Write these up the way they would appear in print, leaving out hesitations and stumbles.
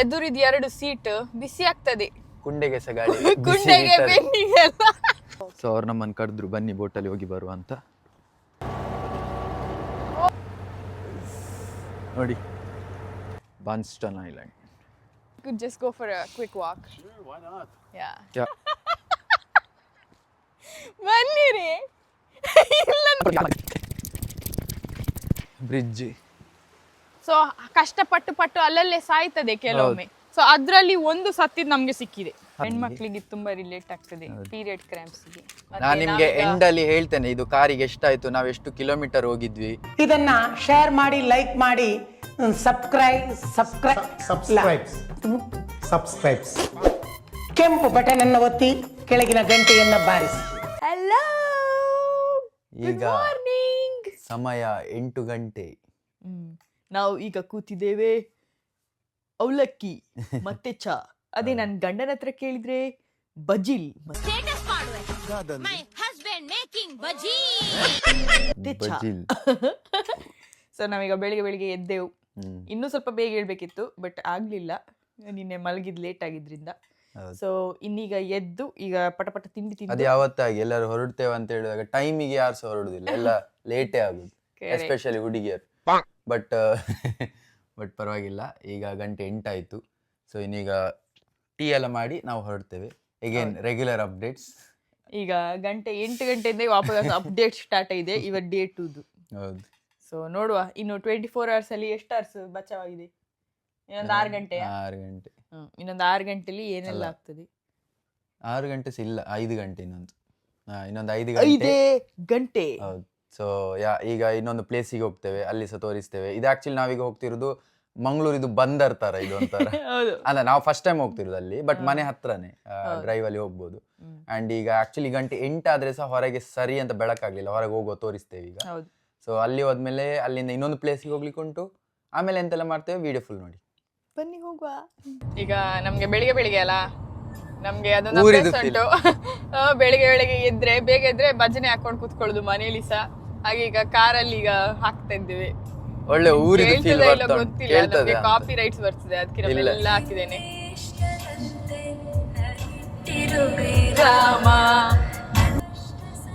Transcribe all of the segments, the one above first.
ಎದುರಿದ 2 seat ಬಿಸಿ ಆಗ್ತದೆ, ಕುಂಡೆಗೆ ಸಹ ಗಾಳಿ ಗುಂಡೆಗೆ ಬೆನ್ನಿಗೆಲ್ಲ. ಸೊ ಅವ್ರು ನಮ್ಮನ್ನು ಕರೆದ್ರು, ಬನ್ನಿ ಬೋಟಲ್ಲಿ ಹೋಗಿ ಬರುವ ಅಂತ. ನೋಡಿ ಬಾನ್ಸ್ಟನ್ island. Could just go for a quick walk. Sure, why not? Yeah. ಬನ್ನಿರಿ. ಬ್ರಿಡ್ಜ್. ಸೊ ಕಷ್ಟಪಟ್ಟು ಅಲ್ಲಲ್ಲೇ ಸಾಯ್ತದೆ ಕೆಲವೊಮ್ಮೆ. ಸೊ ಅದ್ರಲ್ಲಿ ಒಂದು ಸತ್ತಿದ್ ನಮ್ಗೆ ಸಿಕ್ಕಿದೆ. ಹೆಣ್ಮಕ್ಳಿಗೆ ತುಂಬಾ ರಿಲೇಟ್ ಆಗ್ತದೆ ಪೀರಿಯಡ್ ಕ್ರಾಂಪ್ಸ್ಗೆ. ನಾನು ನಿಮ್ಗೆ ಎಂಡ್ ಅಲ್ಲಿ ಹೇಳ್ತೇನೆ ಇದು ಕಾರಿಗೆ ಎಷ್ಟಾಯ್ತು, ನಾವು ಎಷ್ಟು ಕಿಲೋಮೀಟರ್ ಹೋಗಿದ್ವಿ. ಇದನ್ನ ಶೇರ್ ಮಾಡಿ, ಲೈಕ್ ಮಾಡಿ, ಸಬ್ಸ್ಕ್ರೈಬ್ಸ್ ಕೆಂಪು ಬಟನ್ ಅನ್ನು ಒತ್ತಿ ಕೆಳಗಿನ ಗಂಟೆಯನ್ನ ಬಾರಿಸಿ. ಹಲೋ, ಈಗ ಸಮಯ 8 ಗಂಟೆ. ನಾವು ಈಗ ಕೂತಿದ್ದೇವೆ ಅವಲಕ್ಕಿ ಮತ್ತೆ ಚಾ. ಅದೇ ನನ್ ಗಂಡನ ಹತ್ರ ಕೇಳಿದ್ರೆ ಬಜಿಲ್ ಸೊ ನಾವೀಗ ಬೆಳಿಗ್ಗೆ ಎದ್ದೆವು. ಇನ್ನೂ ಸ್ವಲ್ಪ ಬೇಗ ಹೇಳ್ಬೇಕಿತ್ತು, ಬಟ್ ಆಗ್ಲಿಲ್ಲ, ನಿನ್ನೆ ಮಲಗಿದ್ ಲೇಟ್ ಆಗಿದ್ರಿಂದ. ಸೊ ಇನ್ನೀಗ ಎದ್ದು ಈಗ ಪಟ ತಿಂಡಿ ಅದು ಯಾವತ್ತಾಗಿ ಎಲ್ಲರೂ ಹೊರಡ್ತೇವೆ ಅಂತ ಹೇಳಿದಾಗ ಟೈಮಿಗೆ ಯಾರು ಸಹ ಹೊರಡುದಿಲ್ಲ, ಎಲ್ಲ ಲೇಟೇ ಆಗುದು, ಎಸ್ಪೆಷಲಿ ಹುಡುಗಿಯರು. ಬಟ್ ಪರವಾಗಿಲ್ಲ, ಈಗ ಗಂಟೆ 8 ಆಯ್ತು. ಸೊ ಇನ್ನೀಗ ಟೀ ಎಲ್ಲ ಮಾಡಿ ನಾವು ಹೊರಡ್ತೇವೆ. Again regular updates. ಈಗ ಗಂಟೆ 8 ಗಂಟೆಯಿಂದ ವಾಪಸ್ ಅಪ್ಡೇಟ್ ಸ್ಟಾರ್ಟ್ ಆಗಿದೆ ಇವತ್ತು ಡೇ 2. ಹೌದು. ಸೊ ನೋಡುವ ಇನ್ನು 24 hours ಅಲ್ಲಿ ಎಷ್ಟು ಅವರ್ಸ್ ಬಚಾವಾಗಿದೆ. ಇನ್ನೊಂದು 6 ಗಂಟೆ. ಇನ್ನೊಂದು 6 ಗಂಟೆಲಿ ಏನೆಲ್ಲ ಆಗ್ತದೆ? 6 ಗಂಟೆ ಇಲ್ಲ, 5 ಗಂಟೆ. ಇನ್ನೊಂದು 5 ಗಂಟೆ. ಹೌದು. ಸೊ ಈಗ ಇನ್ನೊಂದು ಪ್ಲೇಸಿಗೆ ಹೋಗ್ತೇವೆ, ಅಲ್ಲಿ ಸಹ ತೋರಿಸ್ತೇವೆ. ಇದು ಆಕ್ಚುಲಿ ನಾವೀಗ ಹೋಗ್ತಿರೋದು ಮಂಗಳೂರಿದು ಬಂದರ್ ತರ, ಇದು ಒಂಥರ. ಅಲ್ಲ, ನಾವು ಫಸ್ಟ್ ಟೈಮ್ ಹೋಗ್ತಿರೋದು ಅಲ್ಲಿ, ಬಟ್ ಮನೆ ಹತ್ರನೇ, ಡ್ರೈವ್ ಅಲ್ಲಿ ಹೋಗ್ಬೋದು. ಅಂಡ್ ಈಗ ಆಕ್ಚುಲಿ ಗಂಟೆ 8 ಆದ್ರೆ ಸಹ ಹೊರಗೆ ಸರಿ ಅಂತ ಬೆಳಕಾಗ್ಲಿಲ್ಲ, ಹೊರಗೆ ಹೋಗೋ ತೋರಿಸ್ತೇವೆ ಈಗ. ಸೊ ಅಲ್ಲಿ ಹೋದ್ಮೇಲೆ ಅಲ್ಲಿಂದ ಇನ್ನೊಂದು ಪ್ಲೇಸಿಗೆ ಹೋಗ್ಲಿಕ್ಕೆ ಉಂಟು. ಆಮೇಲೆ ಎಂತೆಲ್ಲ ಮಾಡ್ತೇವೆ ವಿಡಿಯೋ ಫುಲ್ ನೋಡಿ. ಬನ್ನಿ ಹೋಗುವ. ಈಗ ನಮ್ಗೆ ಬೆಳಿಗ್ಗೆ ಅಲ್ಲ, ನಮ್ಗೆ ಅದೊಂದು ಅಭ್ಯಾಸ ಉಂಟು. ಬೆಳಿಗ್ಗೆ ಎದ್ರೆ ಬೇಗ ಎದ್ರೆ ಭಜನೆ ಹಾಕೊಂಡು ಕೂತ್ಕೊಳ್ಳೋದು ಮನೇಲಿ ಸಹ. ಹಾಗೆ ಈಗ ಕಾರಲ್ಲಿ ಈಗ ಹಾಕ್ತಾ ಇದ್ದೇವೆ. ಒಳ್ಳೆ ಊರಿನ ಫೀಲ್ ಗೊತ್ತಿಲ್ಲ, ಕಾಪಿ ರೈಟ್ಸ್ ಬರ್ತದೆ, ಅದಕ್ಕೆ ಎಲ್ಲ ಹಾಕಿದ್ದೇನೆ.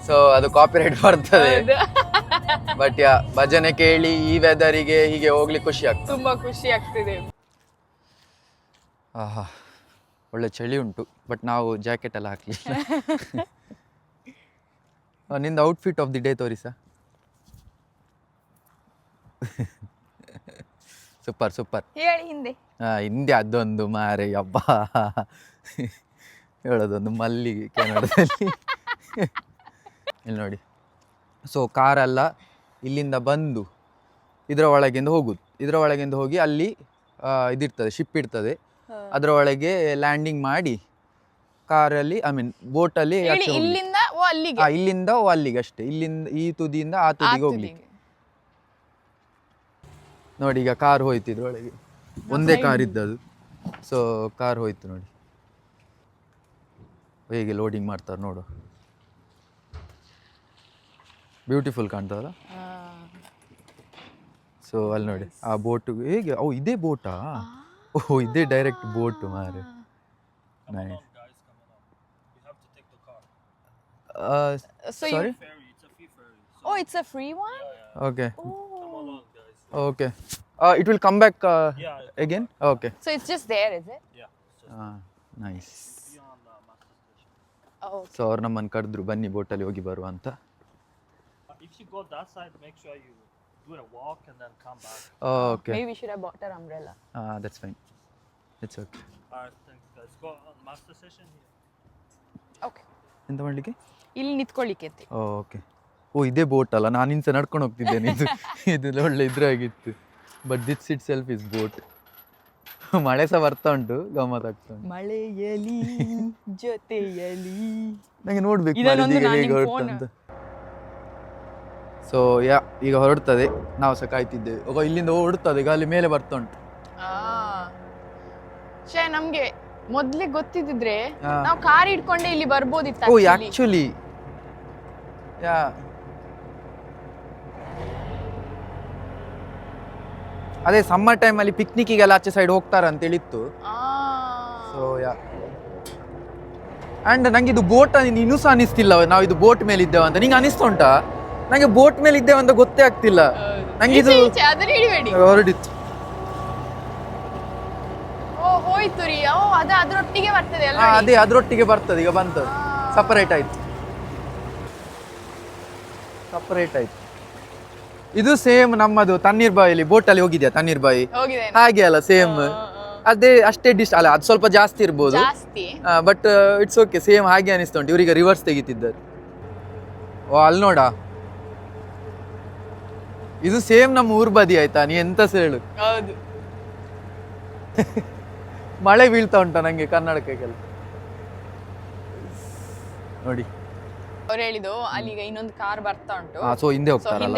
ಸೊ ಅದು ಕಾಪಿ ರೈಟ್ ಬರ್ತದೆ, ಬಟ್ ಭಜನೆ ಕೇಳಿ ಈ ವೆದರಿಗೆ ಹೀಗೆ ಹೋಗ್ಲಿಕ್ಕೆ ಖುಷಿ ಆಗ್ತದೆ, ತುಂಬಾ ಖುಷಿ ಆಗ್ತಿದೆ. ಆಹಾ, ಒಳ್ಳೆ ಚಳಿ ಉಂಟು, ಬಟ್ ನಾವು ಜಾಕೆಟ್ ಎಲ್ಲ ಹಾಕ್ಲಿಲ್ಲ. ನಿಂದ ಔಟ್ಫಿಟ್ ಆಫ್ ದಿ ಡೇ ತೋರಿಸ. ಸೂಪರ್ ಹೇಳಿ ಹಿಂದೆ ಅದೊಂದು ಮಾರೆ ಹಬ್ಬ ಹೇಳೋದೊಂದು ಮಲ್ಲಿಗೆ ಕೆನಡಾದಲ್ಲಿ. ಇಲ್ಲಿ ನೋಡಿ. ಸೊ ಕಾರೆಲ್ಲ ಇಲ್ಲಿಂದ ಬಂದು ಇದರ ಒಳಗಿಂದ ಹೋಗಿ ಅಲ್ಲಿ ಇದಿರ್ತದೆ, ಶಿಪ್ ಇರ್ತದೆ, ಅದರ ಒಳಗೆ ಲ್ಯಾಂಡಿಂಗ್ ಮಾಡಿ ಕಾರಲ್ಲಿ, ಬೋಟಲ್ಲಿ ಇಲ್ಲಿಂದ ಅಲ್ಲಿಗೆ ಅಷ್ಟೇ. ಇಲ್ಲಿಂದ ಈ ತುದಿಯಿಂದ ಆ ತುದಿಗೆ ಹೋಗ್ಲಿಕ್ಕೆ. ನೋಡಿ ಈಗ ಕಾರ್ ಹೋಯ್ತು ಇದ್ರೊಳಗೆ, ಒಂದೇ ಕಾರ್ ಇದ್ದದು. ಸೊ ಕಾರ್ ಹೋಯ್ತು ನೋಡಿ, ಹೇಗೆ ಲೋಡಿಂಗ್ ಮಾಡ್ತಾರೆ ನೋಡು. ಬ್ಯೂಟಿಫುಲ್ ಕಾಣ್ತದಲ್ಲ. ಸೊ ಅಲ್ಲಿ ನೋಡಿ ಆ ಬೋಟ್ ಹೇಗೆ, ಇದೇ ಬೋಟಾ? ಇದೇ ಡೈರೆಕ್ಟ್ ಬೋಟ್ ಮಾರೆ. Sorry? Oh, it's a free one? Okay. Oh. Okay. It will come back again? Okay. So it's just there, is it? Yeah. Nice. Oh. So ಅವ್ರು ನಮ್ಮನ್ನು ಕರೆದ್ರು, ಬನ್ನಿ ಬೋಟಲ್ಲಿ ಹೋಗಿ ಬರುವ ಅಂತ. If you go that side, make sure you do a walk and then come back. Okay. Maybe we should have bought an umbrella. That's fine. It's okay. Alright, thanks guys. Go on master session here. Okay. ಎಂತ ಮಾಡ್ಲಿಕ್ಕೆ? ಇಲ್ಲಿ ನಿಂತ್ಕೊಳ್ಳಿಕ್ಕೆ. Okay. ಇದೇ boat ಅಲ್ಲ, ನಾನು ಇನ್ಸ ನಡ್ಕೊಂಡು ಹೋಗ್ತಿದ್ದೇನೆ. ಇದು ಒಳ್ಳೆ ಇದ್ರಾಗಿತ್ತು. But this itself is boat. ಮಳೆ ಸಹ ಬರ್ತಾ ಉಂಟು, ಗಮ್ಮತ್ ಆಗ್ತಾ ಉಂಟು. ಮಳೆಯಲಿ ಜೊತೆಯಲಿ ನಂಗೆ ನೋಡ್ಬೇಕು ಹೇಗೆ ಹೊರಡ್ತಂತ. ಸೊ ಈಗ ಹೊರಡ್ತದೆ, ನಾವು ಸಹ ಕಾಯ್ತಿದ್ದೇವೆ. ಇಲ್ಲಿಂದ ಹೊರಡ್ತದೆ, ಈಗ ಅಲ್ಲಿ ಮೇಲೆ ಬರ್ತಾ ಉಂಟು. ನಮ್ಗೆ ಮೊದ್ಲಿಗೆ ಗೊತ್ತಿದ್ರೆ ನಾವು ಕಾರ್ ಇಟ್ಕೊಂಡೆ ಇಲ್ಲಿ ಬರ್ಬೋದಿತ್ತು. ಆಕ್ಚುಲಿ ಅದೇ ಸಮ್ಮರ್ ಟೈಮಲ್ಲಿ ಪಿಕ್ನಿಕ್ಗೆಲ್ಲ ಆಚೆ ಸೈಡ್ ಹೋಗ್ತಾರ ಅಂತ ಹೇಳಿತ್ತು. ಸೊ ಯಾ ಆ್ಯಂಡ್ ನಂಗೆ ಇದು ಬೋಟ್ ಇನ್ನೂ ಸಹ ಅನಿಸ್ತಿಲ್ಲ ನಾವು ಇದು ಬೋಟ್ ಮೇಲೆ ಇದ್ದೇವೆ ಅಂತ. ನಿಂಗೆ ಅನಿಸ್ತಾ ಉಂಟಾ? ನಂಗೆ ಬೋಟ್ ಮೇಲೆ ಇದ್ದೇವೆ ಅಂತ ಗೊತ್ತೇ ಆಗ್ತಿಲ್ಲ. ನಂಗೆ ಇದು ಹೊರಡಿತ್ತು. ಹೋಯ್ತು ರೀ. ಅದು ಅದ್ರೊಟ್ಟಿಗೆ ಬರ್ತದೆ ಅಲ್ಲ? ಅದೇ ಅದ್ರೊಟ್ಟಿಗೆ ಬರ್ತದೆ. ಈಗ ಬಂತು, ಸಪರೇಟ್ ಆಯ್ತು. ಇದು ಸೇಮ್ ನಮ್ಮದು ತಣ್ಣೀರ್ ಬಾವಿಲಿ ಬೋಟಲ್ಲಿ ಹೋಗಿದ್ಯಾ? ತಣ್ಣೀರ್ ಬಾವಿ ಹಾಗೆ ಅಲ್ಲ, ಸೇಮ್ ಅದೇ ಅಷ್ಟೇ ಡಿಶ್ ಅಲ್ಲ, ಅದು ಸ್ವಲ್ಪ ಜಾಸ್ತಿ ಇರ್ಬೋದು, ಬಟ್ ಇಟ್ಸ್ ಓಕೆ, ಸೇಮ್ ಹಾಗೆ ಅನಿಸ್ತಾ ಉಂಟು. ಇವರಿಗೆ ರಿವರ್ಸ್ ತೆಗಿತಿದ್ದಾರೆ. ಓ ಅಲ್ಲಿ ನೋಡ, ಇದು ಸೇಮ್ ನಮ್ಮ ಊರ್ ಬದಿ ಆಯ್ತಾ? ನೀ ಎಂತ ಹೇಳು. ಮಳೆ ಬೀಳ್ತಾ ಉಂಟಾ ನಂಗೆ ಕರ್ನಾಟಕಕ್ಕೆಲ್ಲ ನೋಡಿ. ಅವ್ರು ಹೇಳಿದ್ದು ಅಲ್ಲಿಗ ಇನ್ನೊಂದು ಕಾರ್ ಬರ್ತಾ ಉಂಟು, ಸೊ ಹಿಂದೆ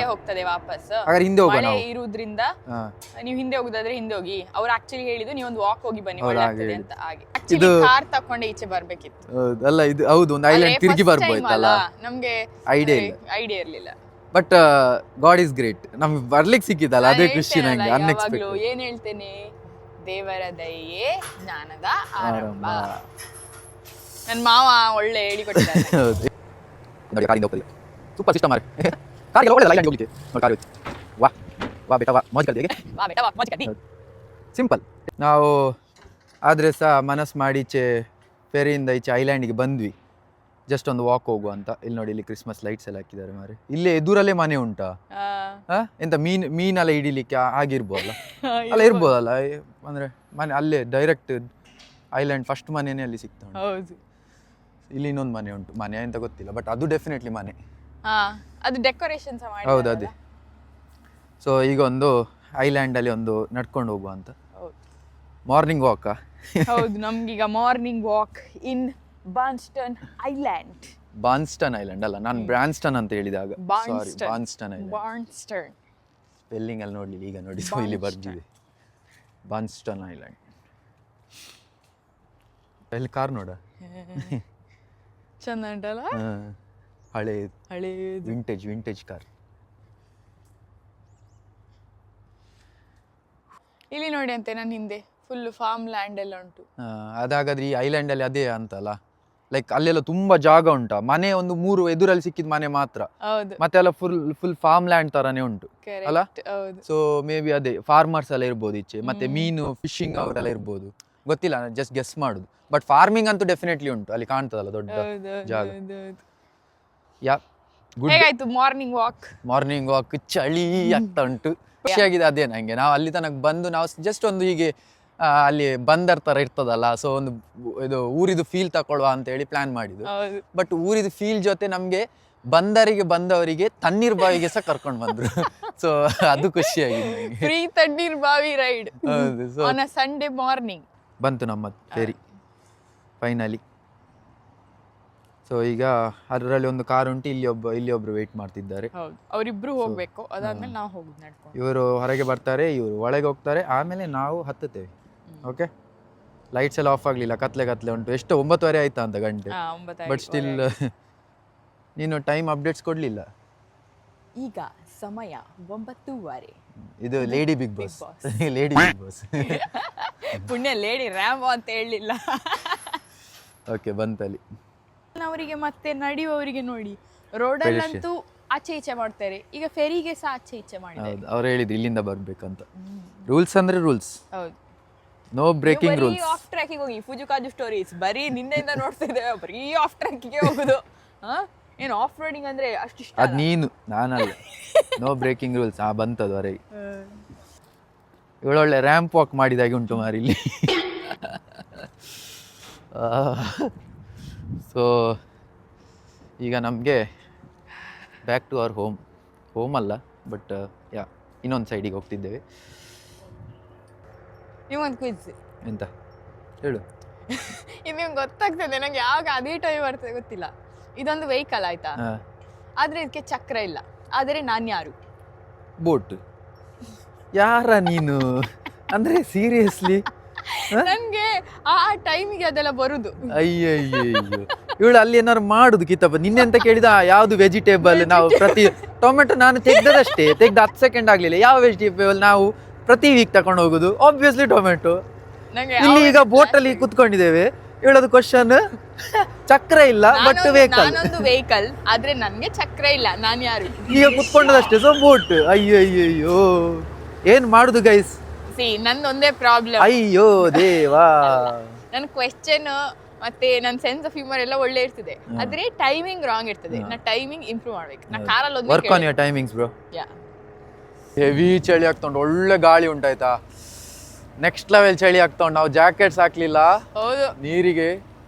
ಹೋಗ್ತದೆ ವಾಪಸ್. ಹಿಂದೆ ಹೋಗೋಣ ಇರುವುದ್ರಿಂದ ನೀವು ಹಿಂದೆ ಹೋಗುದಾದ್ರೆ ಹಿಂದೆ ಹೋಗಿ. ಅವ್ರು ಆಕ್ಚುಲಿ ಹೇಳಿದ್ದು ನೀವೊಂದು ವಾಕ್ ಹೋಗಿ ಬನ್ನಿ, ಒಳ್ಳೆ ಆಗ್ತದೆ ಅಂತ. ಹಾಗೆ ಆಕ್ಚುಲಿ ಕಾರ್ ತಕೊಂಡೆ ಈಚೆ ಬರ್ಬೇಕಿತ್ತು. ಅಲ್ಲ ಇದು ಹೌದು, ಒಂದು ಐಲ್ಯಾಂಡ್ ತಿರುಗಿ ಬರ್ಬೋಯ್ತಲ್ಲ, ನಮ್ಗೆ ಐಡಿಯಾ ಇರ್ಲಿಲ್ಲ. ಬಟ್ ಗಾಡ್ ಇಸ್ ಗ್ರೇಟ್, ನಮ್ಗೆ ಬರ್ಲಿಕ್ಕೆ ಸಿಕ್ಕಿದಲ್ಲ, ಅದೇ ಖುಷಿ ನಂಗೆ. ಅನ್ಎಕ್ಸ್ಪೆಕ್ಟೆಡ್. ಏನ್ ಹೇಳ್ತೇನೆ, ದೇವರ ದಯೆ ಜ್ಞಾನದ ಆರಂಭ. ನನ್ ಮಾವ ಒಳ್ಳೆ ಹೇಳಿಕೊಟ್ಟಿದ್ದಾರೆ. ನೋಡಿ ಕಾರಿಂದ ಹೋಗ್ತದೆ, ಸೂಪರ್ ಸಿಸ್ಟಮ್ ಮಾರ್ಕ್. ಕಾರಿಗೆ ಒಳ್ಳೆದಲ್ಲ ಐಲ್ಯಾಂಡ್ ಹೋಗ್ಲಿಕ್ಕೆ. ನೋಡಿ ಕಾರ್ ವಾ ವಾ ಬೇಟ ವಾ, ಮೋಜ್ ಕಲ್ತಿಗೆ ಸಿಂಪಲ್. ನಾವು ಆದರೆ ಸಹ ಮನಸ್ಸು ಮಾಡಿ ಈಚೆ ಫೆರಿಯಿಂದ ಈಚೆ ಐಲ್ಯಾಂಡಿಗೆ ಬಂದ್ವಿ, ಜಸ್ಟ್ ಒಂದು ವಾಕ್ ಹೋಗುವ ಅಂತ. ಇಲ್ಲಿ ನೋಡಿ, ಇಲ್ಲಿ ಕ್ರಿಸ್ಮಸ್ ಲೈಟ್ಸ್ ಎಲ್ಲ ಹಾಕಿದ್ದಾರೆ ಮಾರೆ. ಇಲ್ಲೇ ಎದುರಲ್ಲೇ ಮನೆ ಉಂಟಾ? ಎಂತ ಮೀನೆಲ್ಲ ಹಿಡಿಲಿಕ್ಕೆ ಆಗಿರ್ಬೋದಲ್ಲ? ಅಲ್ಲ ಇರ್ಬೋದಲ್ಲ, ಅಂದ್ರೆ ಮನೆ ಅಲ್ಲೇ ಡೈರೆಕ್ಟ್ ಐಲ್ಯಾಂಡ್ ಫಸ್ಟ್ ಮನೆನೇ ಅಲ್ಲಿ ಸಿಗ್ತಾ ಉಂಟು. ಇಲ್ಲಿ ಇನ್ನೊಂದು ಮನೆ ಉಂಟು, ಮನೆ ಅಂತ ಗೊತ್ತಿಲ್ಲ, ಬಟ್ ಅದು ಡೆಫಿನೆಟ್ಲಿ ಮನೆ. ಅದು ಡೆಕೋರೇಷನ್ ಹೌದು ಅದೇ. ಸೊ ಈಗ ಒಂದು ಐಲ್ಯಾಂಡ್ ಅಲ್ಲಿ ಒಂದು ನಡ್ಕೊಂಡು ಹೋಗುವ ಅಂತ. Morning walk. ಹೌದು, ನಮ್ಗೀಗ morning walk in Banston island. Banston island ಅಲ್ಲ, ನಾನು ಬ್ರಾನ್ಸ್ಟನ್ ಅಂತ ಹೇಳಿದಾಗ. ಸಾರಿ, ಬಾನ್ಸ್ಟನ್ ಐಲ್ಯಾಂಡ್. ಸ್ಪೆಲ್ಲಿಂಗ್ ಅಲ್ಲಿ ನೋಡ್ಲಿಲ್ಲ, ಈಗ ನೋಡಿ. ಸೊ ಇಲ್ಲಿ ಬರ್ದಿದೆ ಬಾನ್ಸ್ಟನ್ ಐಲ್ಯಾಂಡ್. ಇಲ್ಲಿ ಕಾರ್ ನೋಡ, ಚಂದ ಉಂಟಲ್ಲ? ಹಳೆ ವಿಂಟೇಜ್ ಕಾರ್. ಇಲ್ಲಿ ನೋಡಿ ಅಂತೆ ನನ್ನ ಹಿಂದೆ ಫುಲ್ ಫಾರ್ಮ್ ಲ್ಯಾಂಡ್ ಎಲ್ಲ ಉಂಟು. ಅದಾಗಾದ್ರೆ ಈ ಐಲ್ಯಾಂಡ್ ಅಲ್ಲಿ ಅದೇ ಅಂತಲ್ಲ, ಲೈಕ್ ಅಲ್ಲೆಲ್ಲ ತುಂಬಾ ಜಾಗ ಉಂಟಾ? ಮನೆ ಒಂದು 3 ಎದುರಲ್ಲಿ ಸಿಕ್ಕಿದ ಮನೆ ಮಾತ್ರ, ಮತ್ತೆ ಎಲ್ಲ ಫುಲ್ ಫಾರ್ಮ್ ಲ್ಯಾಂಡ್ ತರಾನೇ ಉಂಟು ಅಲ್ಲ? ಸೊ ಮೇ ಬಿ ಅದೇ ಫಾರ್ಮರ್ಸ್ ಎಲ್ಲ ಇರ್ಬೋದು ಈಚೆ, ಮತ್ತೆ ಮೀನು ಫಿಶಿಂಗ್ ಅವರೆಲ್ಲ ಇರ್ಬೋದು, ಗೊತ್ತಿಲ್ಲ, ಜಸ್ಟ್ ಗೆಸ್ ಮಾಡುದು. ಬಟ್ ಫಾರ್ಮಿಂಗ್ ಅಂತೂ ಡೆಫಿನೆಟ್ಲಿ ಉಂಟು, ಅಲ್ಲಿ ಕಾಣ್ತದಲ್ಲ ದೊಡ್ಡ ಜಾಗ. Yeah good. ಹೇಗಾಯ್ತು ಮಾರ್ನಿಂಗ್ ವಾಕ್? ಚಳಿ ಆಗ್ತಾ ಉಂಟು, ಖುಷಿಯಾಗಿದೆ. ಅದೇ ನಂಗೆ, ನಾವು ಅಲ್ಲಿ ತನಕ ಬಂದು ನಾವು ಜಸ್ಟ್ ಒಂದು ಹೀಗೆ ಅಲ್ಲಿ ಬಂದರ್ ತರ ಇರ್ತದಲ್ಲ, ಸೊ ಒಂದು ಇದು ಊರಿದು ಫೀಲ್ ತಗೊಳ್ಳುವ ಅಂತ ಹೇಳಿ ಪ್ಲಾನ್ ಮಾಡಿದ್ದು. ಬಟ್ ಊರಿದು ಫೀಲ್ ಜೊತೆ ನಮ್ಗೆ ಬಂದರಿಗೆ ಬಂದವರಿಗೆ ತಣ್ಣೀರ್ ಬಾವಿಗೆ ಸಹ ಕರ್ಕೊಂಡು ಬಂದ್ರು. ಸೊ ಅದು ಖುಷಿಯಾಗಿದೆ. Free Tannirbhavi ride on a Sunday morning ಬಂತು ನಮ್ಮ ಫೇರಿ ಫೈನಲಿ. ಸೊ ಈಗ ಅದರಲ್ಲಿ ಒಂದು ಕಾರ್ ಉಂಟು, ಇಲ್ಲಿ ಒಬ್ರು ವೇಟ್ ಮಾಡ್ತಿದ್ದಾರೆ. ಅವರಿಬ್ರು ಹೋಗ್ಬೇಕು, ಅದಾದ್ಮೇಲೆ ನಾವು ಹೋಗುದು ನಡ್ಕೊಂಡು. ಇವರು ಹೊರಗೆ ಬರ್ತಾರೆ, ಇವರು ಒಳಗೆ ಹೋಗ್ತಾರೆ, ಆಮೇಲೆ ನಾವು ಹತ್ತುತ್ತೇವೆ. ಓಕೆ, ಲೈಟ್ಸ್ ಎಲ್ಲ ಆಫ್ ಆಗ್ಲಿಲ್ಲ, ಕತ್ಲೆ ಉಂಟು. ಎಷ್ಟು 9:30 ಆಯ್ತಾ ಅಂತ ಗಂಟೆ, ಬಟ್ ಸ್ಟಿಲ್ ನೀನು ಟೈಮ್ ಅಪ್ಡೇಟ್ಸ್ ಕೊಡ್ಲಿಲ್ಲ. ಈಗ ಸಮಯ 9:30. ಇದು lady big boss. Lady big boss Punya lady ram ಅಂತ ಹೇಳಲಿಲ್ಲ. ಓಕೆ, ಬಂತಲ್ಲಿ ಅವರಿಗೆ ಮತ್ತೆ ನಡೆಯುವವರಿಗೆ ನೋಡಿ, ರೋಡಲ್ಲಂತೂ ಆಚೆ ಈಚೆ ಮಾಡ್ತಾರೆ, ಈಗ ಫೆರಿಗೆ ಸಹ ಆಚೆ ಈಚೆ ಮಾಡಿದ್ದಾರೆ. ಅವ್ರು ಹೇಳಿದ್ರು ಇಲ್ಲಿಂದ ಬರ್ಬೇಕಂತ. ರೂಲ್ಸ್ ಅಂದ್ರೆ ರೂಲ್ಸ್, ಹೌದು, ನೋ ಬ್ರೇಕಿಂಗ್ ರೂಲ್ಸ್. ಆಫ್ ಟ್ರ್ಯಾಕಿಗೆ ಹೋಗಿ ಫುಜುಕಾಜು ಸ್ಟೋರೀಸ್ ಬರೀ ನಿನ್ನೆಯಿಂದ ನೋಡ್ತಾ ಇದ್ದೇವೆ, ಬರೀ ಆಫ್ ಟ್ರ್ಯಾಕಿಗೆ ಹೋಗುದು. ಏನು ಆಫ್ ರೋಡಿಂಗ್ ಅಂದ್ರೆ ಅಷ್ಟು ಇಷ್ಟ? ಅದ್ ನೀನು, ನಾನಲ್ಲ. No breaking rules. ಬಂತದು ಹೊರಗೆ. ಇವಳೊಳ್ಳೆ ರ್ಯಾಂಪ್ ವಾಕ್ ಮಾಡಿದಾಗೆ ಉಂಟು ಮಾರಿ ಇಲ್ಲಿ. ಸೊ ಈಗ ನಮಗೆ ಬ್ಯಾಕ್ ಟು ಅವರ್ ಹೋಮ್ ಅಲ್ಲ, ಬಟ್ ಯಾ ಇನ್ನೊಂದು ಸೈಡಿಗೆ ಹೋಗ್ತಿದ್ದೇವೆ. ನಿಮ್ಗೊಂದು ಕ್ವಿಜ್. ಎಂತ ಹೇಳು? ಇದು ನಿಮ್ಗೆ ಗೊತ್ತಾಗ್ತದೆ, ನಂಗೆ ಯಾವಾಗ ಅದೇ ಟೈಮ್ ಬರ್ತದೆ ಗೊತ್ತಿಲ್ಲ. ಇದೊಂದು ವೆಹಿಕಲ್ ಆಯ್ತಾ, ಆದ್ರೆ ಇದಕ್ಕೆ ಚಕ್ರ ಇಲ್ಲ, ಆದರೆ ನಾನು ಯಾರು? ಬೋಟ್. ಯಾರ ನೀನು? ಅಂದ್ರೆ ಸೀರಿಯಸ್ಲಿ ನನ್ಗೆ ಆ ಟೈಮಿಗೆ ಅದೆಲ್ಲ ಬರುದು. ಅಯ್ಯಯ್ಯೋ, ಇವಳು ಅಲ್ಲಿ ಏನಾರು ಮಾಡುದು ಕಿತ್ತಪ್ಪ. ನಿನ್ನೆ ಅಂತ ಕೇಳಿದ ಯಾವ್ದು ವೆಜಿಟೇಬಲ್ ನಾವು ಟೊಮೆಟೊ ನಾನು ತೆಗ್ದದಷ್ಟೇ, 10 ಸೆಕೆಂಡ್ ಆಗ್ಲಿಲ್ಲ. ಯಾವ ವೆಜಿಟೇಬಲ್ ನಾವು ಪ್ರತಿ ವೀಕ್ ತಕೊಂಡು ಹೋಗುದು ಆಬ್ವಿಯಸ್ಲಿ ಟೊಮೆಟೊ. ನಂಗೆ ಇಲ್ಲಿ ಈಗ ಬೋಟಲ್ಲಿ ಕುತ್ಕೊಂಡಿದ್ದೇವೆ, ಹೇಳೋದು ಕ್ವಶನ್ ಚಕ್ರ ಇಲ್ಲ ಬಟ್ ವೆಹಿಕಲ್. ನಾನೊಂದು ವೆಹಿಕಲ್ ಆದ್ರೆ ನನ್ಗೆ ಚಕ್ರ ಇಲ್ಲ, ನಾನ್ ಯಾರು? ಈಗ ಕುತ್ಕೊಂಡದಷ್ಟೇ, ಸೊ ಬೋಟ್. ಅಯ್ಯೋ ಅಯ್ಯೋ ಏನ್ ಮಾಡುದು ಗೈಸ್? ನಂದೊಂದೇ ಪ್ರಾಬ್ಲಮ್. ಅಯ್ಯೋ ದೇವಾ. ನನ್ ಕ್ವೆಶ್ಚನ್ ಮತ್ತೆ ನನ್ ಸೆನ್ಸ್ ಆಫ್ ಹ್ಯೂಮರ್ ಎಲ್ಲ ಒಳ್ಳೆ ಇರ್ತದೆ, ಆದ್ರೆ ಟೈಮಿಂಗ್ ರಾಂಗ್ ಇರ್ತದೆ. ನಾ ಟೈಮಿಂಗ್ ಇಂಪ್ರೂವ್ ಮಾಡ್ಬೇಕು. ನಾ ಕಾರಲ್ಲಿ work on your timings bro. Yeah, heavy ಚಳಿ ಆಗ್ತಾ ಉಂಟು, ಒಳ್ಳೆ ಗಾಳಿ ಉಂಟಾಯ್ತಾ, ನೆಕ್ಸ್ಟ್ ಲೆವೆಲ್ ಚಳಿ ಆಗ್ತಾ ಉಂಟು. ನಾವು ಜಾಕೆಟ್ಸ್ ಹಾಕ್ಲಿಲ್ಲ ಹೌದು ನೀರಿಗೆ.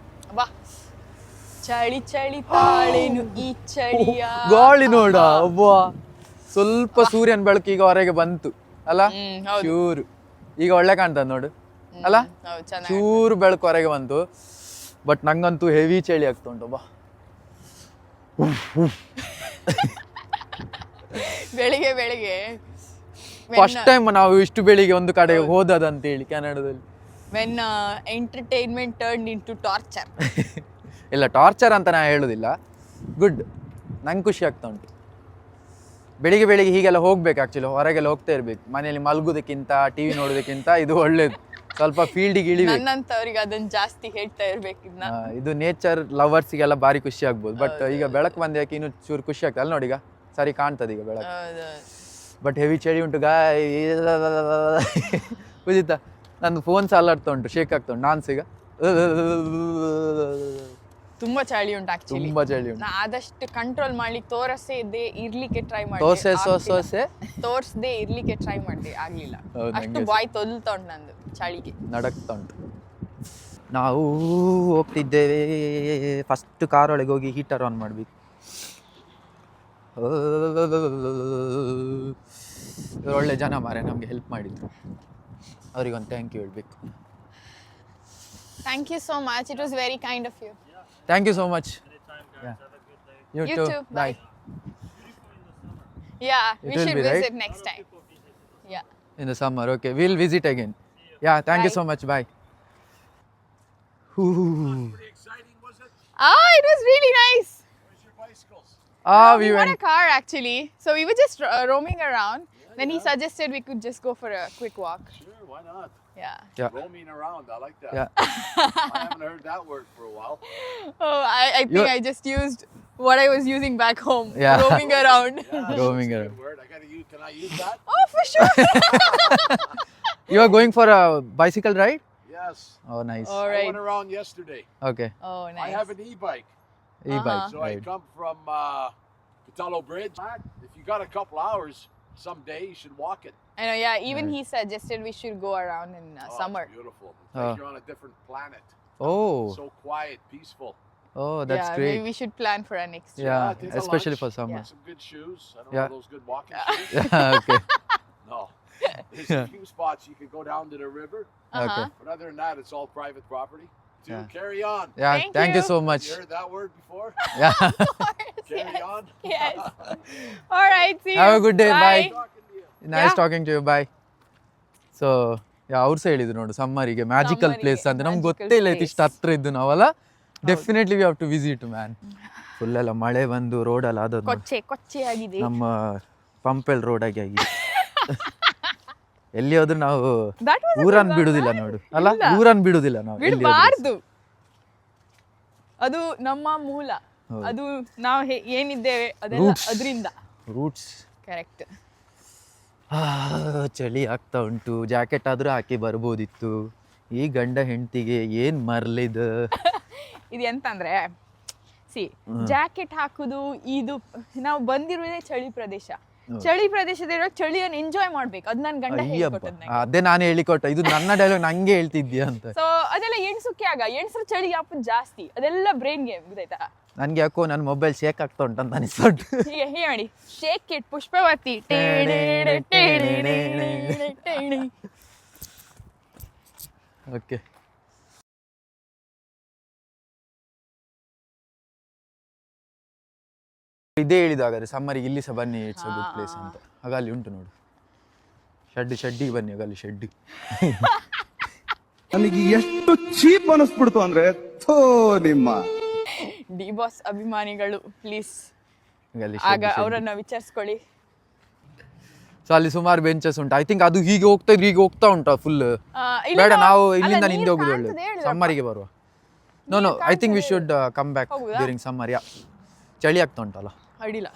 ಬಾ ಚಳಿ ಚಳಿ ತಾಳೇನು ಈ ಚಳಿಯ ಗಾಳಿ ನೋಡ ಒಬ್ಬ. ಸ್ವಲ್ಪ ಸೂರ್ಯನ ಬೆಳಕು ಈಗ ಹೊರಗೆ ಬಂತು ಅಲ್ಲ, ಚೂರು ಈಗ ಒಳ್ಳೆ ಕಾಣ್ತದ ನೋಡು ಅಲ್ಲ, ಚೂರು ಬೆಳಕು ಹೊರಗೆ ಬಂತು. ಬಟ್ ನಂಗಂತೂ ಹೆವಿ ಚಳಿ ಆಗ್ತಾ ಉಂಟು ಬಾ. ಬೆಳಿಗ್ಗೆ ಬೆಳಿಗ್ಗೆ ಫಸ್ಟ್ ಟೈಮ್ ನಾವು ಇಷ್ಟು ಬೆಳಿಗ್ಗೆ ಒಂದು ಕಡೆ ಹೋದದಂತೇಳಿ ಕೆನಡಾದಲ್ಲಿ. When entertainment turn into torture. ಇಲ್ಲ ಟಾರ್ಚರ್ ಅಂತ ನಾ ಹೇಳುದಿಲ್ಲ, ಗುಡ್. ನಂಗೆ ಖುಷಿ ಆಗ್ತಾ ಉಂಟು ಬೆಳಿಗ್ಗೆ ಬೆಳಿಗ್ಗೆ ಹೀಗೆಲ್ಲ ಹೋಗ್ಬೇಕು. ಆಕ್ಚುಲಿ ಹೊರಗೆಲ್ಲ ಹೋಗ್ತಾ ಇರ್ಬೇಕು, ಮನೆಯಲ್ಲಿ ಮಲಗುದಕ್ಕಿಂತ ಟಿವಿ ನೋಡೋದಕ್ಕಿಂತ ಇದು ಒಳ್ಳೇದು. ಸ್ವಲ್ಪ ಫೀಲ್ಡಿಗೆ ಇಳಿಬೇಕು. ನನ್ನಂತವ್ರಿಗೆ ಅದನ್ನ ಜಾಸ್ತಿ ಹೇಳ್ತಾ ಇರ್ಬೇಕು. ಇದು ನೇಚರ್ ಲವರ್ಸ್ಗೆಲ್ಲ ಭಾರಿ ಖುಷಿ ಆಗ್ಬೋದು. ಬಟ್ ಈಗ ಬೆಳಕು ಬಂದ್ಯಾಕೆ ಇನ್ನೂ ಚೂರು ಖುಷಿ ಆಗ್ತದೆ. ಅಲ್ಲಿ ನೋಡಿ ಈಗ ಸರಿ ಕಾಣ್ತದೆ ಈಗ ಬೆಳಕು. ಬಟ್ ಹೆವಿ ಚಳಿ ಉಂಟು ಗಾಯ್. ಉಜಿತಾ ನಂದು ಫೋನ್ ಸಹ ಅಲ್ಲಾಡ್ತಾ ಉಂಟು, ಶೇಕ್ ಆಗ್ತಾ ಉಂಟು. ನಾನು ಈಗ ತುಂಬಾ ಚಳಿ ಉಂಟು ಆಕ್ಚುಲಿ, ತುಂಬಾ ಚಳಿ ಉಂಟು. ನಾ ಆದಷ್ಟು ಕಂಟ್ರೋಲ್ ಮಾಡಿ ತೋರಿಸದೆ ಇರ್ಲಿಕ್ಕೆ ಟ್ರೈ ಮಾಡಿ, ತೋರ್ಸದೆ ಇರ್ಲಿಕ್ಕೆ ಟ್ರೈ ಮಾಡಿದೆ, ಆಗ್ಲಿಲ್ಲ. ಅಷ್ಟು ಬಾಯ್ ತೊಲ್ತಾ ಉಂಟು ನಂದು ಚಳಿಗೆ, ನಡಕ್ತಾ ಉಂಟು. ನಾವು ಹೋಗ್ತಿದ್ದೇವೆ, ಫಸ್ಟ್ ಕಾರ್ ಒಳಗೆ ಹೋಗಿ ಹೀಟರ್ ಆನ್ ಮಾಡ್ಬೇಕು. ಒಳ್ಳೆ ಜನ ಮಾರೆ, ನಮಗೆ ಹೆಲ್ಪ್ ಮಾಡಿದ್ರು, ಅವರಿಗೊಂದು ಥ್ಯಾಂಕ್ ಯು ಹೇಳ್ಬೇಕು. Thank you so much. It was very kind of you. Thank you so much. Anytime, guys. Yeah. Have a good day. You You too. too. Bye. Yeah, It we will should be, right? visit next time. Yeah. In the summer, okay. We'll visit again. Yeah, thank you Bye. so much. Bye. Pretty exciting, was it? Ah, it was really nice. Where's your bicycles? We bought a car actually. So we were just roaming around. Then he suggested we could just go for a quick walk. Sure, why not? Yeah. Yeah. Roaming around, I like that. Yeah. I haven't heard that word for a while. Oh, I think You- I just used what I was using back home. Yeah. Roaming around. Yeah, Roaming that's a around. good word. I gotta use. Can I use that? Oh, for sure. You are going for a bicycle ride? Yes. Oh, nice. All I right. went around yesterday. Okay. Oh, nice. I have an e-bike, E-bike so I ride. come from Catalo Bridge. If you got a couple hours, someday you should walk it. I know, yeah. Even he suggested we should go around in summer. It's beautiful. It's like you're on a different planet. Oh. So quiet, peaceful. Oh, that's yeah, great. maybe we should plan for our next trip. Yeah, take a especially lunch. for summer. Get some good shoes. I don't Yeah. know those good walking shoes. Yeah, okay. No. There's a few spots you can go down to the river, Okay. but other than that, it's all private property. Dude, Yeah. carry on. Yeah, Thank thank you you. so much. You heard that word before? Yeah. Carry on. Yes. All right. See you. Have a good day. Bye. Talking to you. Nice Yeah. talking to you. Bye. So ಅವ್ರು ಸಹ ಹೇಳಿದ್ರು ನೋಡು, ಸಮ್ಮರಿಗೆ magical Summer ಗೆ place ಅಂತ. ನಮ್ಗೆ magical ಗೊತ್ತೇ ಇಲ್ಲ place. ಇಷ್ಟು ಹತ್ರ ಇದ್ದು ನಾವಲ್ಲ. Definitely we have to visit man. Full ಎಲ್ಲ ಮಳೆ ಬಂದು ರೋಡಲ್ಲಿ ಆದದ್ದು ಕೊಚ್ಚೆ ಆಗಿದೆ. ನಮ್ಮ ಪಂಪೆಲ್ ರೋಡ್ ಆಗಿ ಆಗಿದೆ. ಎಲ್ಲಿ ಹೋದ್ರು ನಾವು That was a good ಊರನ್ನು one, ಬಿಡುದಿಲ್ಲ right? ನೋಡು ಅಲ್ಲ, ಇಲ್ಲ. ಊರನ್ನು ಬಿಡುದಿಲ್ಲ ನಾವು ಎಲ್ಲಿ ಹೋದ್ರು. ಬಿಡಬಾರ್ದು. ಅದು ನಮ್ಮ ಮೂಲ. ಹೌದು. ಅದು ನಾವು ಏನಿದ್ದೇವೆ ಅದೆಲ್ಲ Roots. ಅದರಿಂದ. ರೂಟ್ಸ್. ಕರೆಕ್ಟ್. ಚಳಿ ಆಗ್ತಾ ಉಂಟು, ಜಾಕೆಟ್ ಆದ್ರೂ ಹಾಕಿ ಬರ್ಬೋದಿತ್ತು. ಈ ಗಂಡ ಹೆಂಡತಿಗೆ ಏನ್ ಮರ್ಲಿದು. ಇದು ಎಂತಂದ್ರೆ ಜಾಕೆಟ್ ಹಾಕುದು, ಇದು ನಾವು ಬಂದಿರುವುದೇ ಚಳಿ ಪ್ರದೇಶ. ಚಳಿ ಪ್ರದೇಶದಲ್ಲಿರೋ ಚಳಿಯನ್ನು ಎಂಜಾಯ್ ಮಾಡ್ಬೇಕು. ಅದು ನನ್ನ ಗಂಡ ಅಯ್ಯಪ್ಪ, ಹೇಳ್ಕೊಟ್ಟದ್ದು ನಂಗೆ. ಅದೇ ನಾನು ಹೇಳಿಕೊಟ್ಟ. ಇದು ನನ್ನ ಡೈಲಾಗ್ ನಂಗೆ ಹೇಳ್ತಿದ್ಯಾ ಅಂತ. ಸೊ ಅದೆಲ್ಲ ಎಣ್ಸುಕ್ಕೆ ಆಗ ಎಣ್ಸ್ರ ಚಳಿ ಯಾಪನ್ ಜಾಸ್ತಿ, ಅದೆಲ್ಲ ಬ್ರೈನ್ ಗೇಮ್ ಗೊತ್ತಾಯ್ತಾ. ನನ್ಗೆ ಯಾಕೋ ನನ್ನ ಮೊಬೈಲ್ ಶೇಕ್ ಆಗ್ತಾ ಉಂಟಂತ ಅನಿಸ್ತುಂಟು. ಹೀಗೆ ಹೇಳಿ ಶೇಕ್ ಇಟ್ ಪುಷ್ಪವತಿ ಟೇಣೇಣೆ ಟೇಣೇಣೆ ಟೇಣೆ. ಓಕೆ, ಇದೇ ಹೇಳಿದಾಗಾದ್ರೆ ಸಮ್ಮರಿಗೆ ಇಲ್ಲಿ ಸಹ ಬನ್ನಿ, ಇಟ್ಸ್ ಅ ಗುಡ್ ಪ್ಲೇಸ್ ಅಂತ. ಆಗ ಅಲ್ಲಿ ಉಂಟು ನೋಡು ಶೆಡ್ಡಿಗೆ ಬನ್ನಿ. ಆಗ ಅಲ್ಲಿ ಶೆಡ್ ನನಗೆ ಎಷ್ಟು ಚೀಪ್ ಅನಿಸ್ಬಿಡ್ತು ಅಂದ್ರೆ ಥೋ ನಿಮ್ಮ ಡಿ ಬಾಸ್ ಅಭಿಮಾನಿಗಳು ಪ್ಲೀಸ್ ಅಲ್ಲಿ ಆಗ ಅವರನ್ನ ವಿಚಾರಿಸ್ಕೊಳ್ಳಿ. ಸೊ ಅಲ್ಲಿ ಸುಮಾರು ಬೆಂಚಸ್ ಉಂಟು. ಐ ಥಿಂಕ್ ಅದು ಹೀಗೆ ಹೋಗ್ತಾ ಇದ್ರೆ ಹೀಗೆ ಹೋಗ್ತಾ ಉಂಟಾ ಫುಲ್. ಇಲ್ಲ ಬೇಡ, ನಾವು ಅಲ್ಲ, ಇಲ್ಲಿಂದ ನೀರ್ ಹಿಂದೆ ಹೋಗುದು ಒಳ್ಳೆ. ಕಾಣ್ತದೆ ಹೇಳು. ಸಮ್ಮರಿಗೆ ಬರುವ. No I think we should come back during summer. Yeah, ಚಳಿ ಆಗ್ತಾ ಉಂಟಲ್ಲ. ಅಡಿಲ್ಲ.